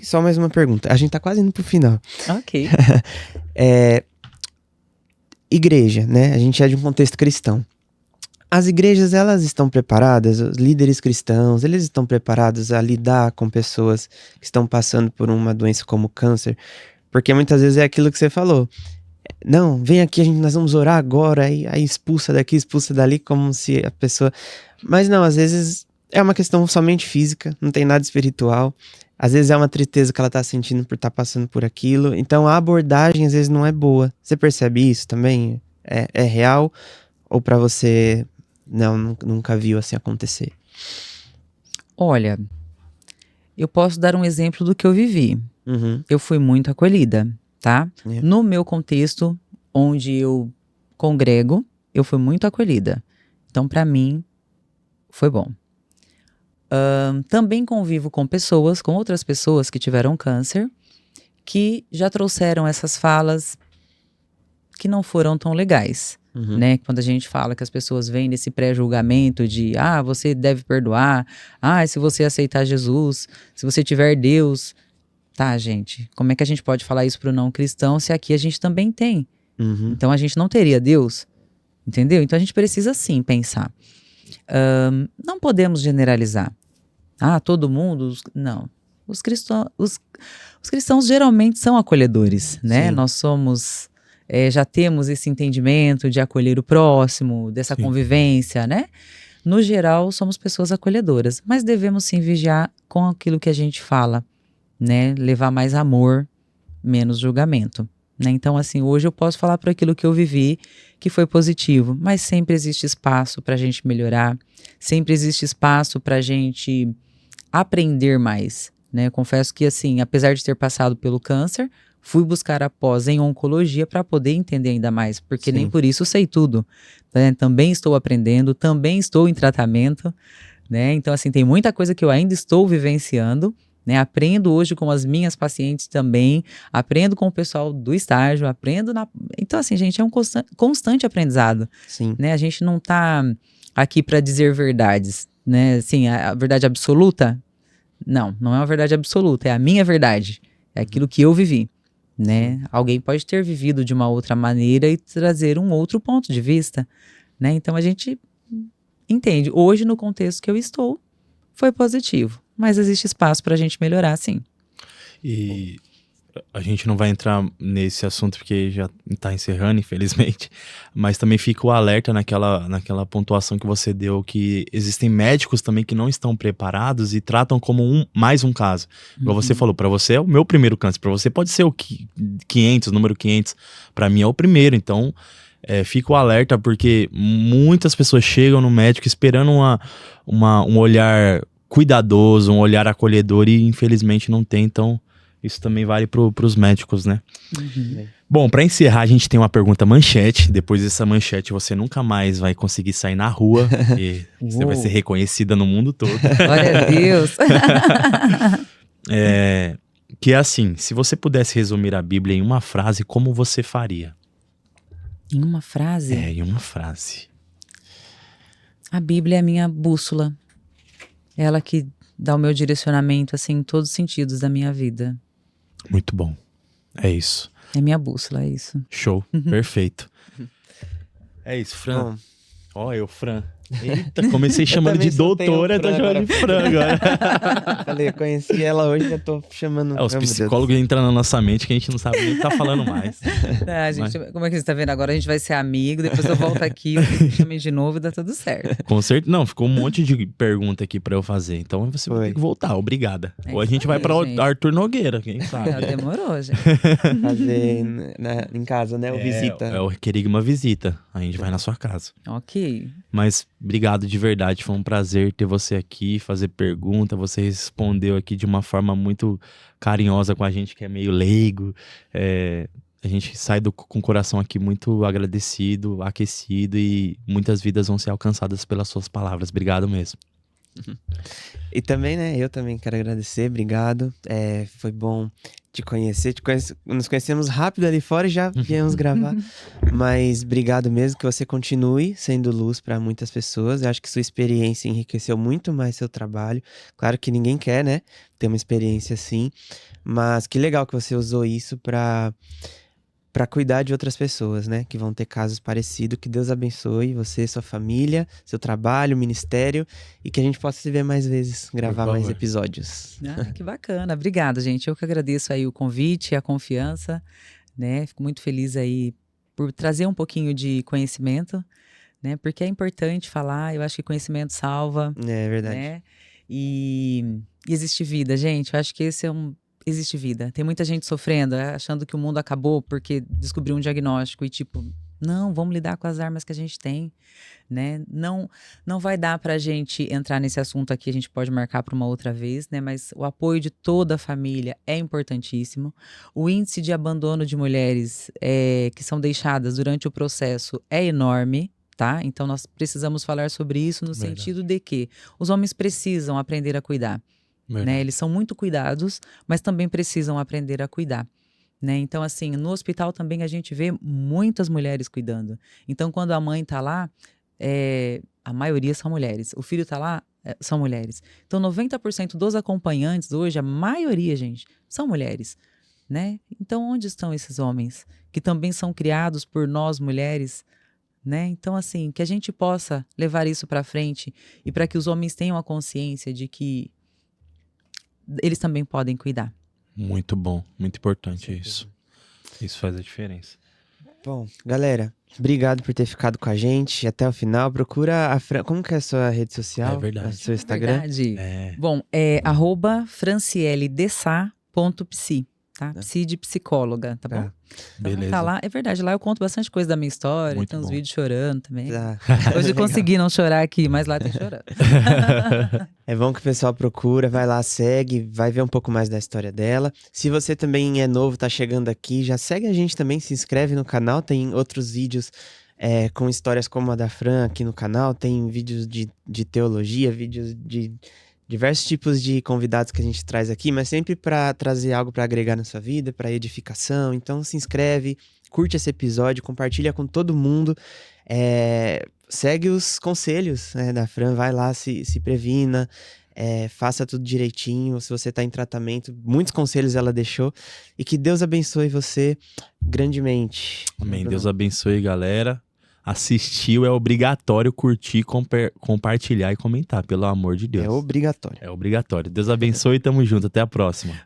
só mais uma pergunta, a gente tá quase indo pro final. Ok. Igreja, né? A gente é de um contexto cristão. As igrejas, elas estão preparadas, os líderes cristãos, eles estão preparados a lidar com pessoas que estão passando por uma doença como câncer? Porque muitas vezes é aquilo que você falou. Não, vem aqui, nós vamos orar agora, aí expulsa daqui, expulsa dali, como se a pessoa... Mas não, às vezes é uma questão somente física, não tem nada espiritual. Às vezes é uma tristeza que ela tá sentindo por estar passando por aquilo. Então a abordagem às vezes não é boa. Você percebe isso também? É real? Ou pra você, não, nunca viu assim acontecer? Olha, eu posso dar um exemplo do que eu vivi. Eu fui muito acolhida, tá? No meu contexto, onde eu congrego, eu fui muito acolhida. Então, pra mim, foi bom. Também convivo com outras pessoas que tiveram câncer, que já trouxeram essas falas que não foram tão legais, né? Quando a gente fala que as pessoas vêm nesse pré-julgamento de, você deve perdoar, se você aceitar Jesus, se você tiver Deus, tá, gente? Como é que a gente pode falar isso pro não cristão se aqui a gente também tem? Então a gente não teria Deus, entendeu? Então a gente precisa sim pensar. Não podemos generalizar. Todo mundo... Não. Os cristãos geralmente são acolhedores, né? Sim. Nós somos... já temos esse entendimento de acolher o próximo, dessa convivência, né? no geral, somos pessoas acolhedoras, mas devemos sim vigiar com aquilo que a gente fala, né? Levar mais amor, menos julgamento, né? Então, assim, hoje eu posso falar por aquilo que eu vivi, que foi positivo, mas sempre existe espaço para a gente melhorar, sempre existe espaço para a gente aprender mais, né? Eu confesso que, assim, apesar de ter passado pelo câncer, fui buscar a pós em oncologia para poder entender ainda mais, porque nem Sim. por isso sei tudo, né? Também estou aprendendo, também estou em tratamento, né? Então, assim, tem muita coisa que eu ainda estou vivenciando, né? Aprendo hoje com as minhas pacientes também, aprendo com o pessoal do estágio, aprendo na... Então, assim, gente, é um constante aprendizado, Sim. né? A gente não tá aqui para dizer verdades, né? Assim, a verdade absoluta, não é uma verdade absoluta, é a minha verdade, é aquilo que eu vivi, né? Alguém pode ter vivido de uma outra maneira e trazer um outro ponto de vista, né? Então a gente entende. Hoje, no contexto que eu estou, foi positivo, mas existe espaço para a gente melhorar, sim. E a gente não vai entrar nesse assunto porque já está encerrando, infelizmente, mas também fica o alerta naquela pontuação que você deu, que existem médicos também que não estão preparados e tratam como mais um caso. Igual você falou, para você é o meu primeiro câncer, para você pode ser o 500, número 500, para mim é o primeiro, então fica o alerta porque muitas pessoas chegam no médico esperando um olhar cuidadoso, um olhar acolhedor e infelizmente não tem, então isso também vale pros médicos, né? Bom, pra encerrar, a gente tem uma pergunta manchete. Depois dessa manchete, você nunca mais vai conseguir sair na rua. E você vai ser reconhecida no mundo todo. Glória a Deus! Que é assim, se você pudesse resumir a Bíblia em uma frase, como você faria? Em uma frase? Em uma frase. A Bíblia é a minha bússola. Ela que dá o meu direcionamento, assim, em todos os sentidos da minha vida. Muito bom. É isso. É minha bússola, é isso. Show. Perfeito. É isso, Fran. Ó, eu, Fran. Eita, comecei chamando de doutora, tô chamando de Fran agora. Falei, eu conheci ela hoje, já tô chamando... Os psicólogos entram na nossa mente que a gente não sabe nem o que tá falando mais. Como é que você tá vendo agora? A gente vai ser amigo, depois eu volto aqui, eu me chamei de novo e dá tudo certo. Com certeza. Não, ficou um monte de pergunta aqui pra eu fazer. Então você vai ter que voltar, obrigada. Ou a gente vai pra Arthur Nogueira, quem sabe. Demorou, gente. Fazer em casa, né? O visita. Eu queria uma visita. A gente vai na sua casa. Ok. Mas obrigado de verdade, foi um prazer ter você aqui, fazer pergunta, você respondeu aqui de uma forma muito carinhosa com a gente que é meio leigo, a gente sai com o coração aqui muito agradecido, aquecido e muitas vidas vão ser alcançadas pelas suas palavras, obrigado mesmo. E também, né, eu também quero agradecer, obrigado, foi bom te conhecer, nos conhecemos rápido ali fora e já viemos gravar, mas obrigado mesmo, que você continue sendo luz para muitas pessoas. Eu acho que sua experiência enriqueceu muito mais seu trabalho. Claro que ninguém quer, né, ter uma experiência assim, mas que legal que você usou isso para cuidar de outras pessoas, né, que vão ter casos parecidos. Que Deus abençoe você, sua família, seu trabalho, ministério, e que a gente possa se ver mais vezes, gravar mais episódios. Que bacana, obrigada, gente. Eu que agradeço aí o convite, a confiança, né, fico muito feliz aí por trazer um pouquinho de conhecimento, né, porque é importante falar, eu acho que conhecimento salva. É verdade. Né, e existe vida, gente, eu acho que esse existe vida. Tem muita gente sofrendo, achando que o mundo acabou porque descobriu um diagnóstico e tipo, não, vamos lidar com as armas que a gente tem, né? Não vai dar pra gente entrar nesse assunto aqui, a gente pode marcar para uma outra vez, né? Mas o apoio de toda a família é importantíssimo. O índice de abandono de mulheres que são deixadas durante o processo é enorme. Tá? Então nós precisamos falar sobre isso no sentido de que os homens precisam aprender a cuidar. Né? Eles são muito cuidados, mas também precisam aprender a cuidar. Né? Então, assim, no hospital também a gente vê muitas mulheres cuidando. Então, quando a mãe está lá, a maioria são mulheres. O filho está lá, são mulheres. Então, 90% dos acompanhantes hoje, a maioria, gente, são mulheres. Né? Então, onde estão esses homens? Que também são criados por nós, mulheres. Né? Então, assim, que a gente possa levar isso para frente e para que os homens tenham a consciência de que eles também podem cuidar. Muito bom, muito importante isso. Isso faz a diferença. Bom, galera, obrigado por ter ficado com a gente até o final. Procura a Fran. Como que é a sua rede social? É verdade. O seu Instagram? Verdade. É. Bom, é @francieledessá.psi, tá? Psi de psicóloga, tá bom? Tá. Então, Beleza. tá lá, é verdade, lá eu conto bastante coisa da minha história, Muito tem uns bom. vídeos chorando também. Tá. Hoje eu Legal. consegui não chorar aqui, mas lá tem chorando. É bom que o pessoal procura, vai lá, segue, vai ver um pouco mais da história dela. Se você também é novo, tá chegando aqui, já segue a gente também, se inscreve no canal, tem outros vídeos com histórias como a da Fran aqui no canal, tem vídeos de teologia, vídeos de diversos tipos de convidados que a gente traz aqui, mas sempre para trazer algo para agregar na sua vida, para edificação. Então se inscreve, curte esse episódio, compartilha com todo mundo. Segue os conselhos, né, da Fran, vai lá, se previna, faça tudo direitinho. Se você está em tratamento, muitos conselhos ela deixou. E que Deus abençoe você grandemente. Amém. Bruno? Deus abençoe, galera. Assistiu, é obrigatório curtir, compartilhar e comentar, pelo amor de Deus. É obrigatório. É obrigatório. Deus abençoe e tamo junto. Até a próxima.